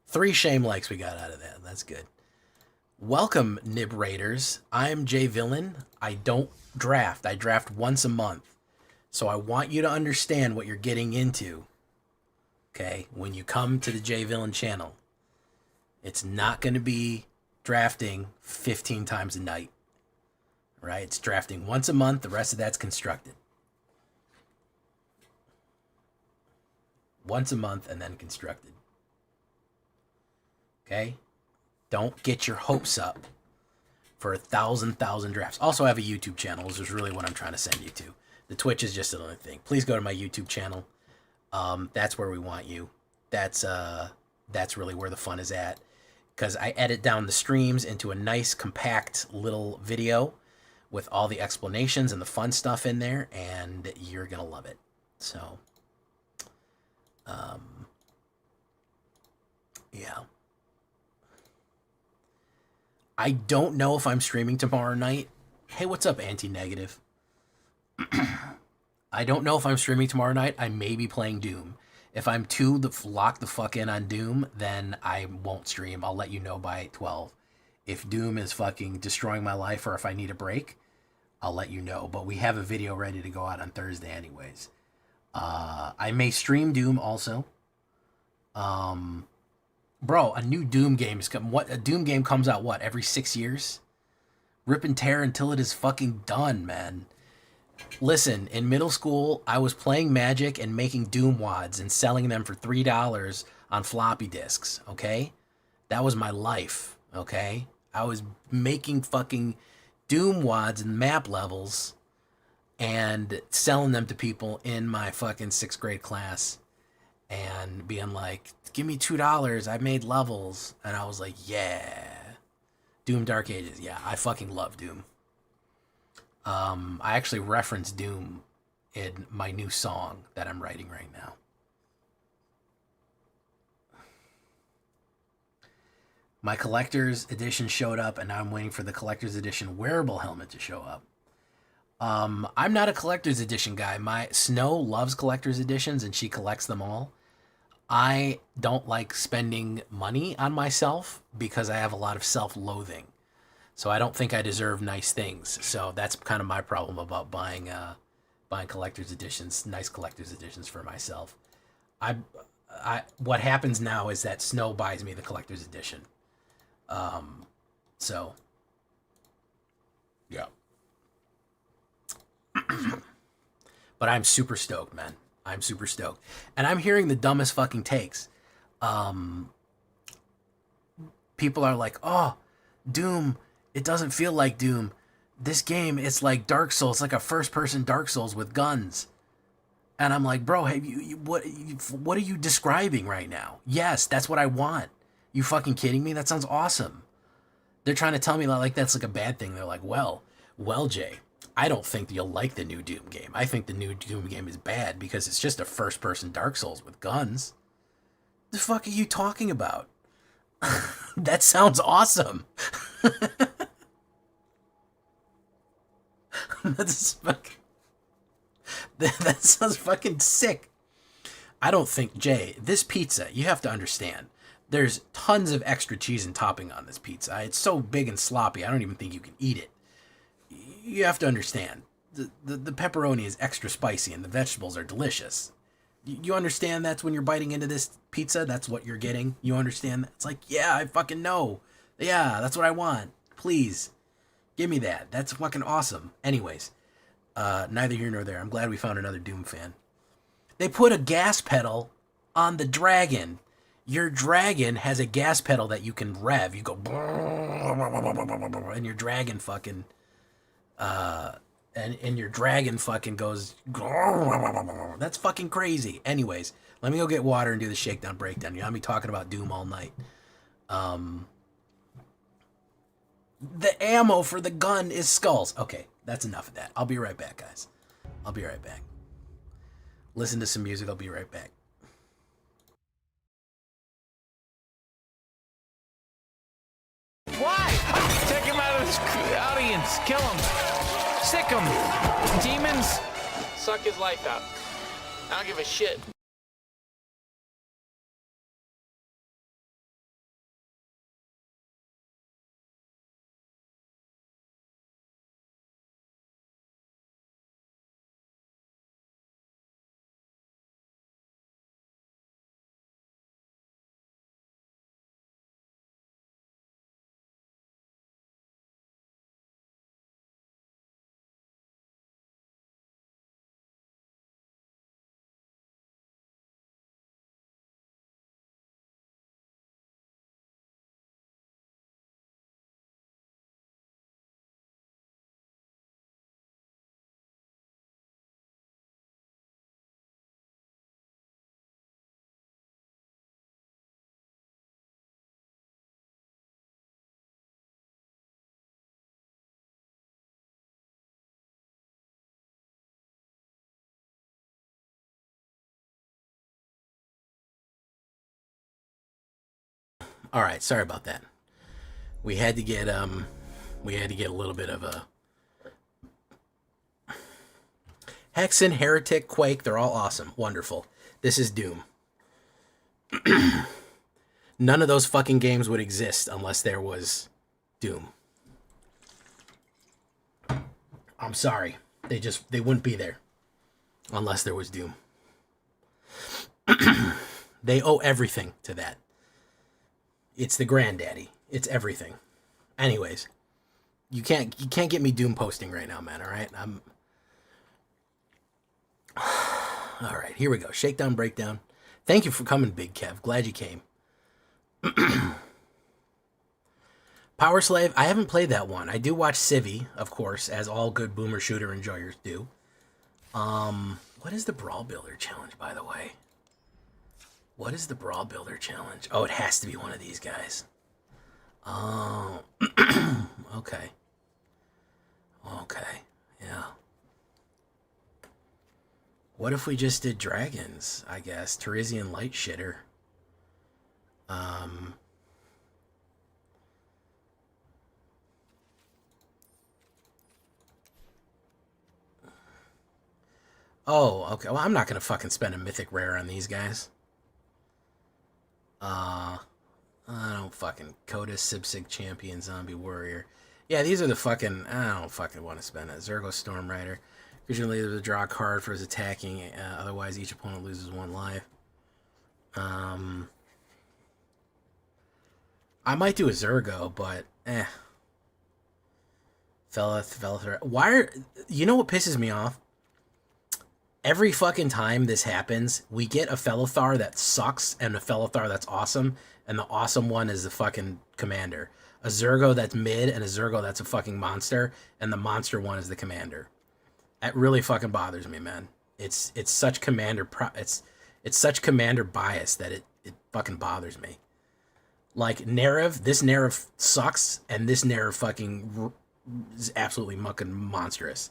Three shame likes we got out of that. That's good. Welcome, Nib Raiders. I'm Jay Villain. I don't draft. I draft once a month. So I want you to understand what you're getting into. Okay? When you come to the Jay Villain channel, it's not going to be drafting 15 times a night. Right? It's drafting once a month. The rest of that's constructed. Once a month and then constructed. Okay? Don't get your hopes up for 1,000 drafts. Also, I have a YouTube channel. This is really what I'm trying to send you to. The Twitch is just another thing. Please go to my YouTube channel. That's where we want you. That's really where the fun is at. Because I edit down the streams into a nice, compact little video with all the explanations and the fun stuff in there, and you're going to love it. So, yeah. I don't know if I'm streaming tomorrow night. Hey, what's up, Anti-Negative? I don't know if I'm streaming tomorrow night. I may be playing Doom. If I'm too locked the fuck in on Doom, then I won't stream. I'll let you know by 12. If Doom is fucking destroying my life or if I need a break, I'll let you know. But we have a video ready to go out on Thursday anyways. I may stream Doom also. Bro, a new Doom game is coming. What, a Doom game comes out, what, every 6 years? Rip and tear until it is fucking done, man. Listen, in middle school, I was playing Magic and making Doom wads and selling them for $3 on floppy disks, okay? That was my life, okay? I was making fucking Doom wads and map levels and selling them to people in my fucking 6th grade class and being like, give me $2, I made levels. And I was like, yeah. Doom Dark Ages, yeah, I fucking love Doom. I actually reference Doom in my new song that I'm writing right now. My collector's edition showed up, and now I'm waiting for the collector's edition wearable helmet to show up. I'm not a collector's edition guy. My Snow loves collector's editions, and she collects them all. I don't like spending money on myself because I have a lot of self-loathing. So I don't think I deserve nice things. So that's kind of my problem about buying collector's editions, nice collector's editions for myself. I what happens now is that Snow buys me the collector's edition. So yeah. But I'm super stoked, man. I'm super stoked. And I'm hearing the dumbest fucking takes. People are like, oh, Doom, it doesn't feel like Doom. This game, it's like Dark Souls, like a first-person Dark Souls with guns. And I'm like, bro, have what are you describing right now? Yes, that's what I want. You fucking kidding me? That sounds awesome. They're trying to tell me like that's like a bad thing. They're like, well, Jay, I don't think you'll like the new Doom game. I think the new Doom game is bad because it's just a first-person Dark Souls with guns. The fuck are you talking about? That sounds awesome. That sounds fucking sick. I don't think, Jay, this pizza, you have to understand, there's tons of extra cheese and topping on this pizza. It's so big and sloppy, I don't even think you can eat it. You have to understand, the pepperoni is extra spicy and the vegetables are delicious. You understand that's when you're biting into this pizza, that's what you're getting? You understand that? It's like, yeah, I fucking know. Yeah, that's what I want. Please, give me that. That's fucking awesome. Anyways, neither here nor there. I'm glad we found another Doom fan. They put a gas pedal on the dragon. Your dragon has a gas pedal that you can rev. You go, and your dragon fucking, and your dragon fucking goes, that's fucking crazy. Anyways, let me go get water and do the shakedown breakdown. You have me talking about Doom all night. The ammo for the gun is skulls. Okay, that's enough of that. I'll be right back, guys. I'll be right back. Listen to some music. I'll be right back. Why? Take him out of this audience. Kill him. Sick him. Demons. Suck his life out. I don't give a shit. All right, sorry about that. We had to get a little bit of a Hexen, Heretic, Quake. They're all awesome, wonderful. This is Doom. None of those fucking games would exist unless there was Doom. I'm sorry. They wouldn't be there unless there was Doom. They owe everything to that. It's the granddaddy. It's everything. Anyways, you can't get me Doom posting right now, man, all right? All right, here we go. Shakedown, breakdown. Thank you for coming, Big Kev. Glad you came. Power Slave, I haven't played that one. I do watch Civvy, of course, as all good boomer shooter enjoyers do. What is the Brawl Builder challenge, by the way? What is the Brawl Builder challenge? Oh, it has to be one of these guys. Oh, okay. Okay, What if we just did dragons, I guess? Teresian light shitter. Oh, okay. Well, I'm not going to fucking spend a mythic rare on these guys. I don't fucking Coda, Sipsig, Champion, Zombie Warrior. Yeah, these are the fucking... I don't fucking want to spend it. Zergo Storm Rider. Usually there's a draw a card for his attacking. Otherwise, each opponent loses 1 life. I might do a Zergo, but Felith. Why are... You know what pisses me off? Every fucking time this happens, we get a Felithar that sucks and a Felithar that's awesome, and the awesome one is the fucking commander. A Zergo that's mid and a Zergo that's a fucking monster, and the monster one is the commander. That really fucking bothers me, man. It's such commander it's such commander bias that it fucking bothers me. Like Nerev, this Nerev sucks, and this Nerev fucking is absolutely fucking monstrous.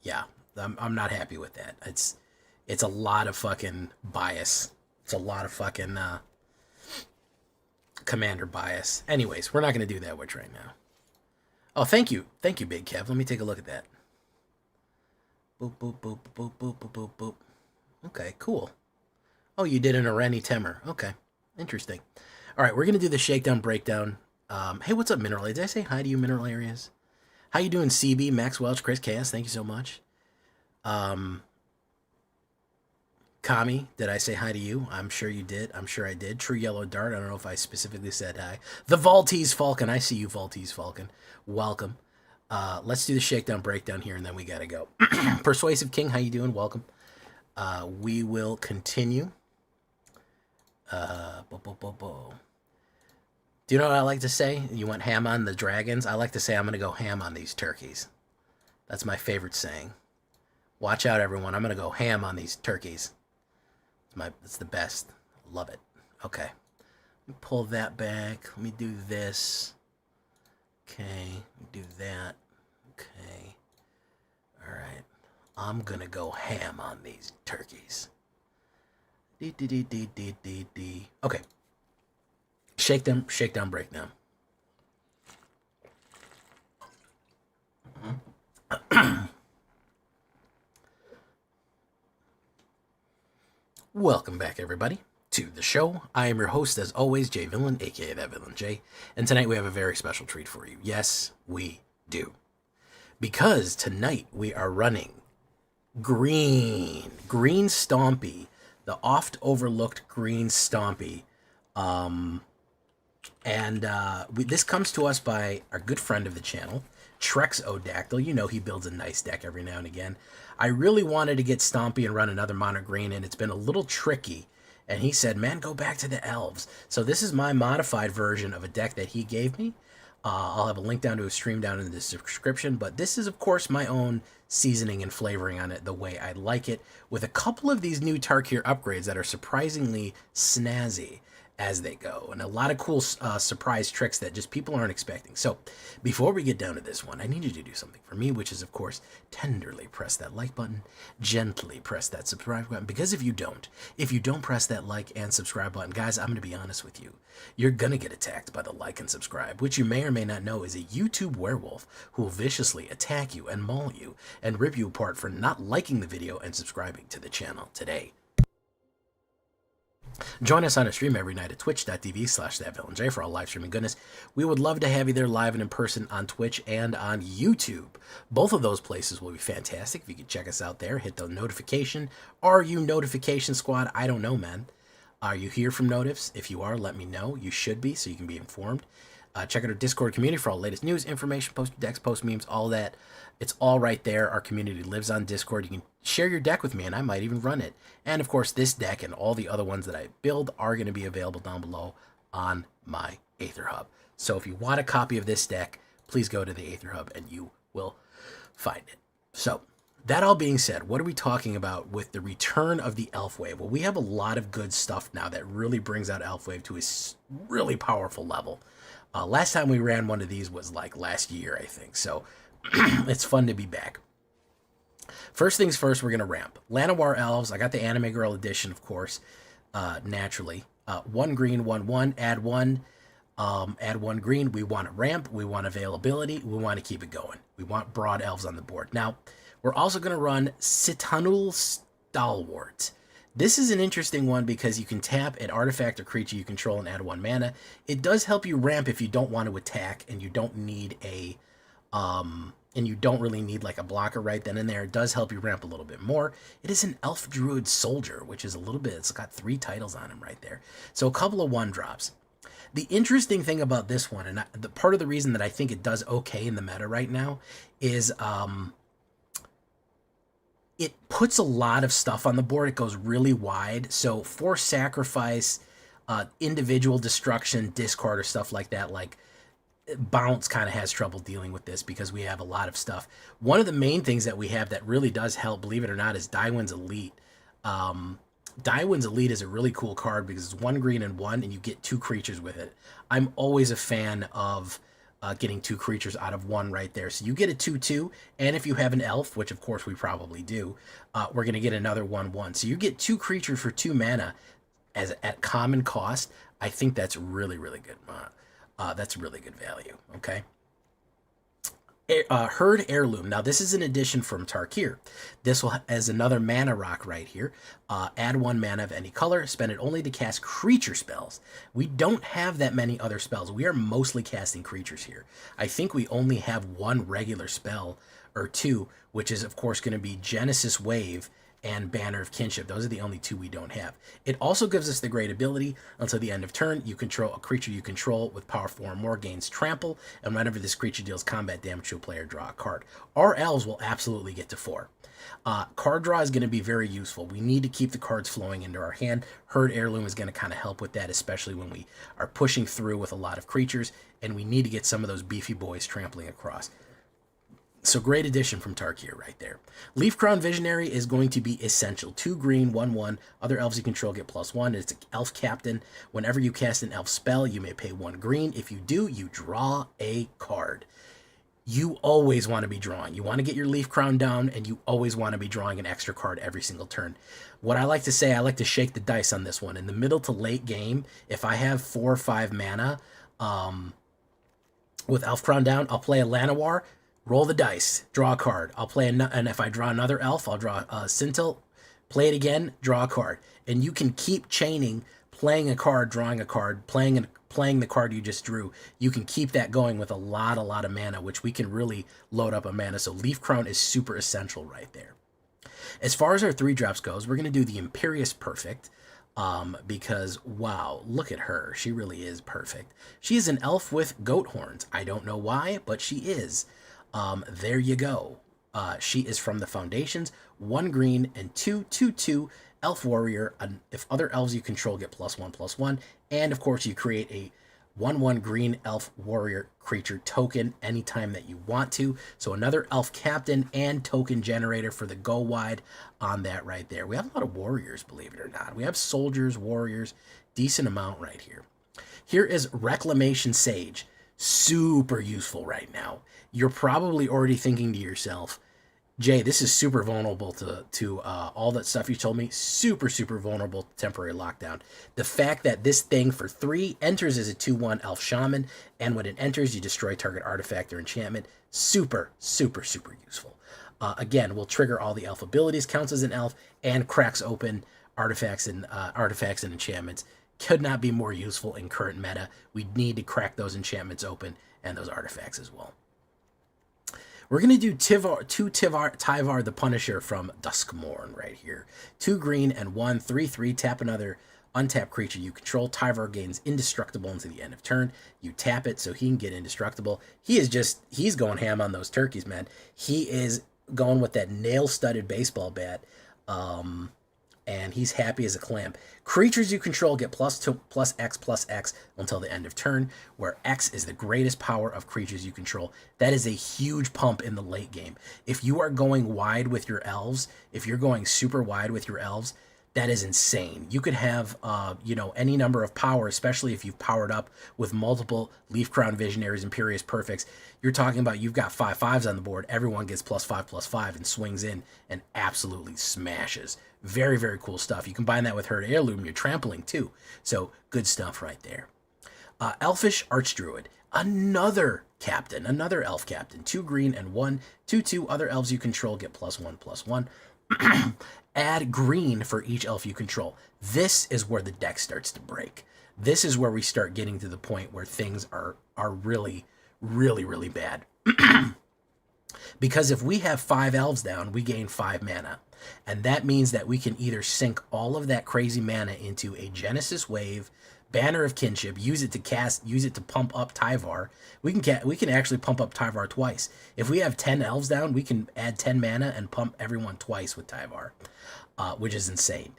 Yeah, I'm not happy with that. It's a lot of fucking bias. It's a lot of fucking commander bias. Anyways, we're not gonna do that witch right now. Oh, thank you, Big Kev. Let me take a look at that. Boop boop boop boop boop boop boop boop. Okay, cool. Oh, you did an Areni Temur. Okay, interesting. All right, we're gonna do the shakedown breakdown. Hey, what's up, Mineral? Did I say hi to you, Mineral Areas? How you doing, CB, Max Welch, Chris Chaos? Thank you so much. Kami, did I say hi to you? I'm sure you did. I'm sure I did. True Yellow Dart, I don't know if I specifically said hi. The Valtese Falcon, I see you, Valtese Falcon. Welcome. Let's do the shakedown breakdown here, and then we gotta go. Persuasive King, how you doing? Welcome. We will continue. Do you know what I like to say? You went ham on the dragons? I like to say I'm going to go ham on these turkeys. That's my favorite saying. Watch out, everyone. I'm going to go ham on these turkeys. It's the best. Love it. Okay. Let me pull that back. Let me do this. Okay. Let me do that. Okay. All right. I'm going to go ham on these turkeys. Okay. Shakedown, breakdown. Welcome back, everybody, to the show. I am your host, as always, Jay Villain, aka That Villain Jay, and tonight we have a very special treat for you. Yes, we do. Because tonight we are running Green Stompy, the oft overlooked Green Stompy. This comes to us by our good friend of the channel, Trex Odactyl. You know he builds a nice deck every now and again. I really wanted to get Stompy and run another mono green, and it's been a little tricky. And he said, man, go back to the elves. So this is my modified version of a deck that he gave me. I'll have a link down to his stream down in the description. But this is, of course, my own seasoning and flavoring on it the way I like it, with a couple of these new Tarkir upgrades that are surprisingly snazzy as they go, and a lot of cool surprise tricks that just people aren't expecting. So before we get down to this one, I need you to do something for me, which is, of course, tenderly press that like button, gently press that subscribe button, because if you don't press that like and subscribe button, guys, I'm going to be honest with you, you're going to get attacked by the like and subscribe, which you may or may not know is a YouTube werewolf who will viciously attack you and maul you and rip you apart for not liking the video and subscribing to the channel today. Join us on a stream every night at twitch.tv/thatvillainj for all live streaming goodness. We would love to have you there live and in person on Twitch and on YouTube. Both of those places will be fantastic. If you could check us out there, hit the notification. Are you Notification Squad? I don't know, man. Are you here from Notifs? If you are, let me know. You should be, so you can be informed. Check out our Discord community for all the latest news, information, post decks, post memes, all that. It's all right there. Our community lives on Discord. You can share your deck with me, and I might even run it. And, of course, this deck and all the other ones that I build are going to be available down below on my AetherHub. So if you want a copy of this deck, please go to the AetherHub, and you will find it. So, that all being said, what are we talking about with the return of the Elf Wave? Well, we have a lot of good stuff now that really brings out Elf Wave to a really powerful level. Last time we ran one of these was like last year, I think. So it's fun to be back. First things first, we're going to ramp. Llanowar Elves, I got the Anime Girl edition, of course, naturally. 1 green, 1/1, add 1. Add 1 green. We want a ramp. We want availability. We want to keep it going. We want broad elves on the board. Now, we're also going to run Sitanul Stalwart. This is an interesting one because you can tap an artifact or creature you control and add 1 mana. It does help you ramp if you don't want to attack and you don't need a and you don't really need like a blocker right then and there. It does help you ramp a little bit more. It is an Elf Druid Soldier, which is a little bit, it's got 3 titles on him right there. So a couple of 1-drops. The interesting thing about this one, and the part of the reason that I think it does okay in the meta right now, is it puts a lot of stuff on the board. It goes really wide. So for sacrifice, individual destruction, discard, or stuff like that, like Bounce kind of has trouble dealing with this because we have a lot of stuff. One of the main things that we have that really does help, believe it or not, is Daiwin's Elite. Daiwin's Elite is a really cool card because it's 1 green and 1, and you get 2 creatures with it. I'm always a fan of getting 2 creatures out of 1 right there. So you get a 2/2, and if you have an elf, which of course we probably do, we're going to get another 1/1. So you get 2 creatures for 2 mana at common cost. I think that's really, really good. That's really good value, okay? Herd Heirloom. Now, this is an addition from Tarkir. This will as another mana rock right here. Add 1 mana of any color. Spend it only to cast creature spells. We don't have that many other spells. We are mostly casting creatures here. I think we only have 1 regular spell or 2, which is, of course, going to be Genesis Wave and Banner of Kinship. Those are the only 2 we don't have. It also gives us the great ability, until the end of turn, you control a creature you control with power 4 or more gains trample, and whenever this creature deals combat damage to a player, draw a card. Our elves will absolutely get to 4. Card draw is going to be very useful. We need to keep the cards flowing into our hand. Herd Heirloom is going to kind of help with that, especially when we are pushing through with a lot of creatures, and we need to get some of those beefy boys trampling across. So great addition from Tarkir right there. Leaf Crown Visionary is going to be essential. 2 green, 1/1. Other elves you control get +1. It's an elf captain. Whenever you cast an elf spell, you may pay 1 green. If you do, you draw a card. You always want to be drawing. You want to get your Leaf Crown down, and you always want to be drawing an extra card every single turn. What I like to say, I like to shake the dice on this one. In the middle to late game, if I have 4 or 5 mana with Elf Crown down, I'll play a Llanowar, roll the dice, draw a card. I'll play, and if I draw another elf, I'll draw a Scintille, play it again, draw a card. And you can keep chaining, playing a card, drawing a card, playing the card you just drew. You can keep that going with a lot of mana, which we can really load up a mana. So Leaf Crown is super essential right there. As far as our 3-drops goes, we're going to do the Imperious Perfect. Because, wow, look at her. She really is perfect. She is an elf with goat horns. I don't know why, but she is. There you go. She is from the Foundations. 1 green and 2/2 elf warrior. If other elves you control get +1/+1, and of course you create a 1/1 green elf warrior creature token anytime that you want to. So another elf captain and token generator for the go wide on that right there. We have a lot of warriors, believe it or not. We have soldiers, warriors, decent amount right here. Here is Reclamation Sage. Super useful right now. You're probably already thinking to yourself, Jay, this is super vulnerable to all that stuff you told me. Super vulnerable to temporary lockdown. The fact that this thing for 3 enters as a 2/1 elf shaman, and when it enters, you destroy target artifact or enchantment. Super useful. Again, will trigger all the elf abilities, counts as an elf, and cracks open artifacts and enchantments. Could not be more useful in current meta. We need to crack those enchantments open and those artifacts as well. We're going to do Tyvar the Punisher from Duskmourn right here. 2 green and 1, 3/3. Tap another untapped creature you control. Tyvar gains indestructible until the end of turn. You tap it so he can get indestructible. He's going ham on those turkeys, man. He is going with that nail-studded baseball bat. And he's happy as a clam. Creatures you control get +X until the end of turn, where X is the greatest power of creatures you control. That is a huge pump in the late game. If you are going wide with your elves, if you're going super wide with your elves, That is insane. You could have, you know, any number of power, especially if you've powered up with multiple Leaf Crown Visionaries, Imperious Perfects. You're talking about you've got 5/5s on the board. Everyone gets +5/+5 and swings in and absolutely smashes. Very, very cool stuff. You combine that with Herd Heirloom, you're trampling too. So good stuff right there. Elfish Archdruid, another captain, another elf captain. 2 green and 1, 2/2. Other elves you control get +1/+1. Add green for each elf you control. This is where the deck starts to break. This is where we start getting to the point where things are really, really, really bad. Because if we have 5 elves down, we gain 5 mana. And that means that we can either sink all of that crazy mana into a Genesis Wave, Banner of Kinship, use it to pump up Tyvar. We can actually pump up Tyvar twice. If we have 10 elves down, we can add 10 mana and pump everyone twice with Tyvar, which is insane.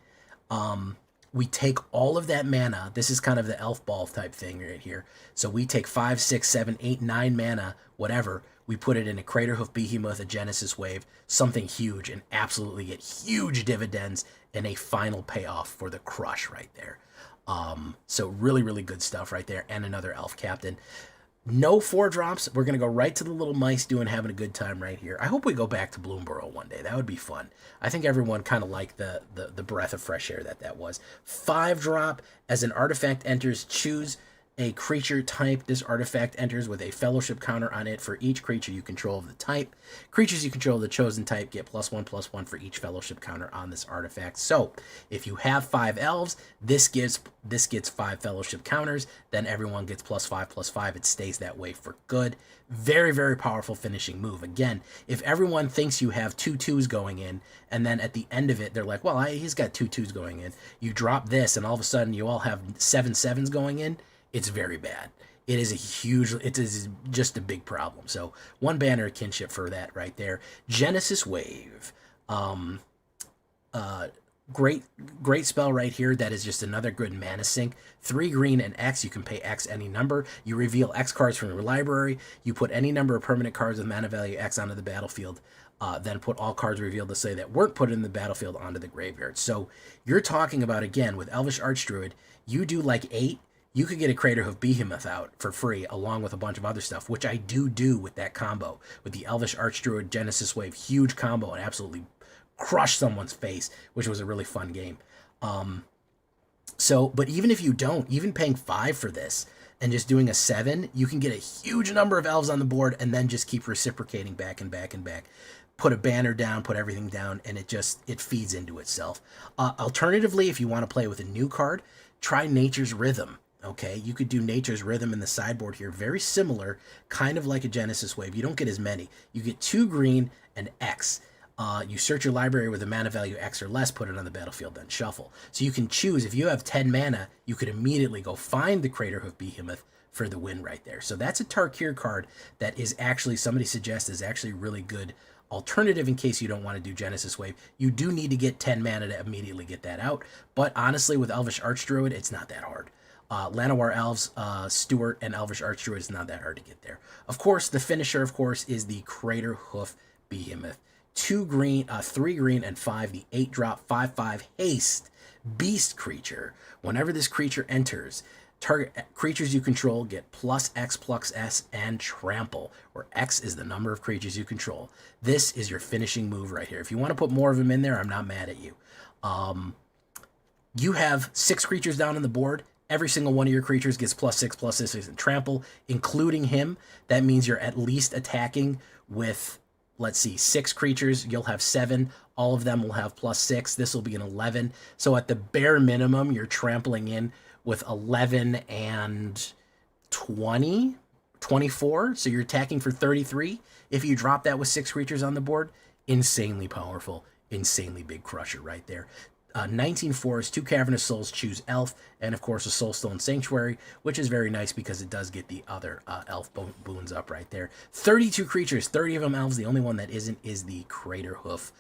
We take all of that mana. This is kind of the elf ball type thing right here. So we take 5, 6, 7, 8, 9 mana, whatever. We put it in a Craterhoof Behemoth, a Genesis Wave, something huge, and absolutely get huge dividends and a final payoff for the crush right there. So really, really good stuff right there. And another elf captain. No 4-drops. We're going to go right to the little mice having a good time right here. I hope we go back to Bloomborough one day. That would be fun. I think everyone kind of liked the breath of fresh air that was. 5-drop. As an artifact enters, choose a creature type. This artifact enters with a fellowship counter on it for each creature you control of the type. Creatures you control of the chosen type get +1/+1 for each fellowship counter on this artifact. So if you have 5 elves, this gets 5 fellowship counters. Then everyone gets +5/+5. It stays that way for good. Very, very powerful finishing move. Again, if everyone thinks you have 2 2s going in, and then at the end of it they're like, well, he's got 2 2s going in. You drop this, and all of a sudden you all have 7 7s going in. It's very bad. It is just a big problem. So 1 Banner of Kinship for that right there. Genesis Wave. Great spell right here. That is just another good mana sink. 3 green and X. You can pay X any number. You reveal X cards from your library. You put any number of permanent cards with mana value X onto the battlefield. Then put all cards revealed to say that weren't put in the battlefield onto the graveyard. So you're talking about, again, with Elvish Archdruid, you do like 8. You could get a Craterhoof Behemoth out for free, along with a bunch of other stuff, which I do with that combo. With the Elvish Archdruid Genesis Wave, huge combo, and absolutely crush someone's face, which was a really fun game. But even if you don't, even paying 5 for this, and just doing a 7, you can get a huge number of elves on the board, and then just keep reciprocating back and back and back. Put a banner down, put everything down, and it feeds into itself. Alternatively, if you want to play with a new card, try Nature's Rhythm. Okay, you could do Nature's Rhythm in the sideboard here. Very similar, kind of like a Genesis Wave. You don't get as many. You get 2 green and X. You search your library with a mana value X or less, put it on the battlefield, then shuffle. So you can choose. If you have 10 mana, you could immediately go find the Craterhoof Behemoth for the win right there. So that's a Tarkir card that is actually, somebody suggests, is actually really good alternative in case you don't want to do Genesis Wave. You do need to get 10 mana to immediately get that out. But honestly, with Elvish Archdruid, it's not that hard. Llanowar Elves, Stewart, and Elvish Archdruid is not that hard to get there. Of course, the finisher, of course, is the Craterhoof Behemoth. 2 green, 3 green, and 5, the 8-drop, 5/5 haste beast creature. Whenever this creature enters, target creatures you control get +X/+S and trample, where X is the number of creatures you control. This is your finishing move right here. If you want to put more of them in there, I'm not mad at you. You have 6 creatures down on the board. Every single one of your creatures gets +6/+6 and trample, including him. That means you're at least attacking with, let's see, 6 creatures. You'll have 7. All of them will have +6. This will be an 11. So at the bare minimum, you're trampling in with 11 and 20, 24. So you're attacking for 33. If you drop that with 6 creatures on the board, insanely powerful, insanely big crusher right there. 19 forests, 2 Cavernous Souls, choose Elf, and of course a Soulstone Sanctuary, which is very nice because it does get the other elf boons up right there. 32 creatures, 30 of them elves. The only one that isn't is the Craterhoof.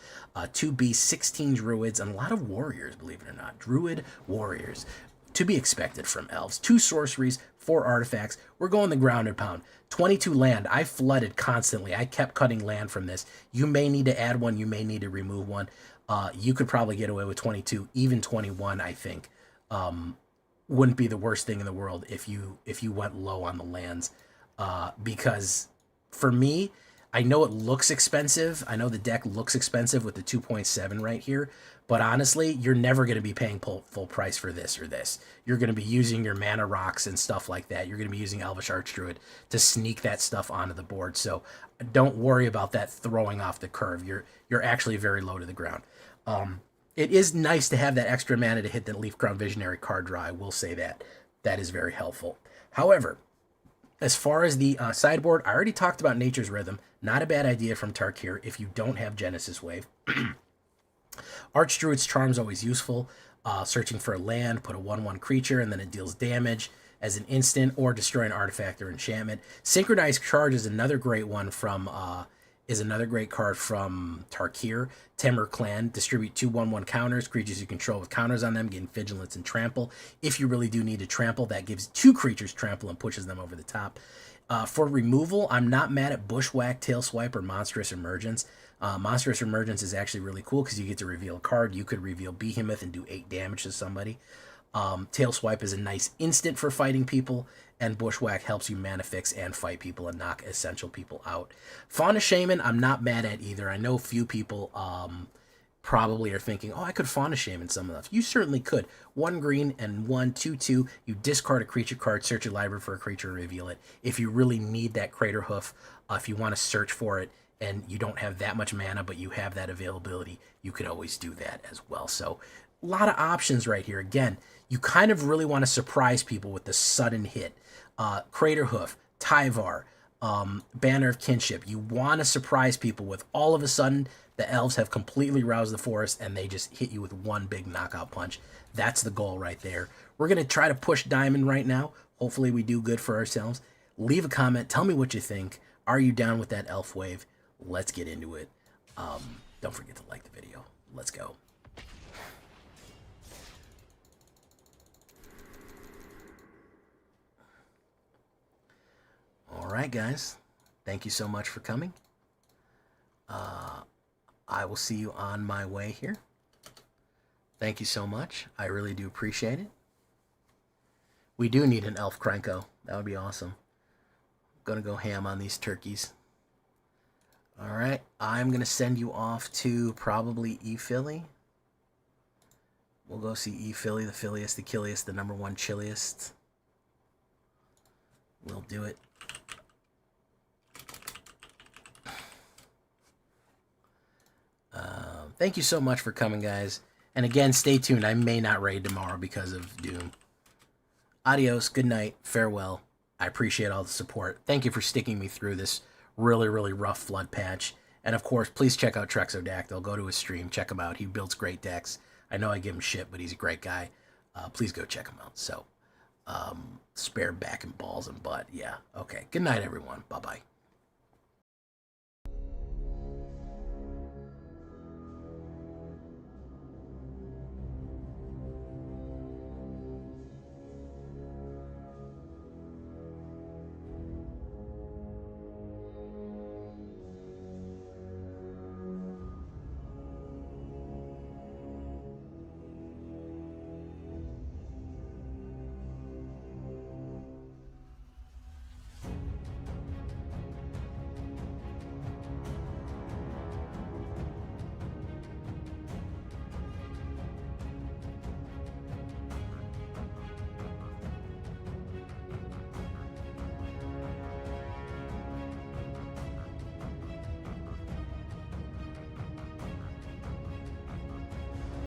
2 beasts, 16 druids, and a lot of warriors, believe it or not. Druid warriors. To be expected from elves. 2 sorceries, 4 artifacts. We're going the ground and pound. 22 land. I flooded constantly. I kept cutting land from this. You may need to add one. You may need to remove one. You could probably get away with 22, even 21. I think wouldn't be the worst thing in the world if you went low on the lands, because for me, I know it looks expensive. I know the deck looks expensive with the 2.7 right here, but honestly, you're never going to be paying full price for this or this. You're going to be using your mana rocks and stuff like that. You're going to be using Elvish Archdruid to sneak that stuff onto the board. So don't worry about that throwing off the curve. You're actually very low to the ground. It is nice to have that extra mana to hit the Leaf Crown Visionary card draw. I will say that. That is very helpful. However, as far as the sideboard, I already talked about Nature's Rhythm. Not a bad idea from Tarkir if you don't have Genesis Wave. Archdruid's Charm's always useful. Searching for a land, put a 1/1 creature, and then it deals damage as an instant or destroy an artifact or enchantment. Synchronized Charge is another great one from another great card from Tarkir. Temur Clan, distribute 2 1/1 counters. Creatures you control with counters on them gain Vigilance and Trample. If you really do need to trample, that gives 2 creatures trample and pushes them over the top. For removal, I'm not mad at Bushwhack, Tailswipe, or Monstrous Emergence. Monstrous Emergence is actually really cool because you get to reveal a card. You could reveal Behemoth and do 8 damage to somebody. Tailswipe is a nice instant for fighting people, and Bushwhack helps you mana fix and fight people and knock essential people out. Fauna Shaman, I'm not mad at either. I know few people probably are thinking, oh, I could Fauna Shaman some of them. You certainly could. 1 green and 1 2/2. You discard a creature card, search your library for a creature, and reveal it. If you really need that Crater Hoof, if you want to search for it, and you don't have that much mana, but you have that availability, you could always do that as well. So a lot of options right here. Again, you kind of really want to surprise people with the sudden hit. Crater Hoof, Tyvar, Banner of Kinship. You want to surprise people with all of a sudden the elves have completely roused the forest and they just hit you with one big knockout punch. That's the goal right there. We're going to try to push Diamond right now. Hopefully we do good for ourselves. Leave a comment. Tell me what you think. Are you down with that elf wave? Let's get into it. Don't forget to like the video. Let's go. All right, guys. Thank you so much for coming. I will see you on my way here. Thank you so much. I really do appreciate it. We do need an elf Krenko. That would be awesome. I'm going to go ham on these turkeys. All right. I'm going to send you off to probably E-Philly. We'll go see E-Philly, the Philliest, the killiest, the #1 chilliest. We'll do it. Thank you so much for coming, guys. And again, stay tuned. I may not raid tomorrow because of Doom. Adios. Good night. Farewell. I appreciate all the support. Thank you for sticking me through this really, really rough flood patch. And of course, please check out Trexodactyl. Go to his stream. Check him out. He builds great decks. I know I give him shit, but he's a great guy. Please go check him out. So, spare back and balls and butt. Yeah. Okay. Good night, everyone. Bye-bye.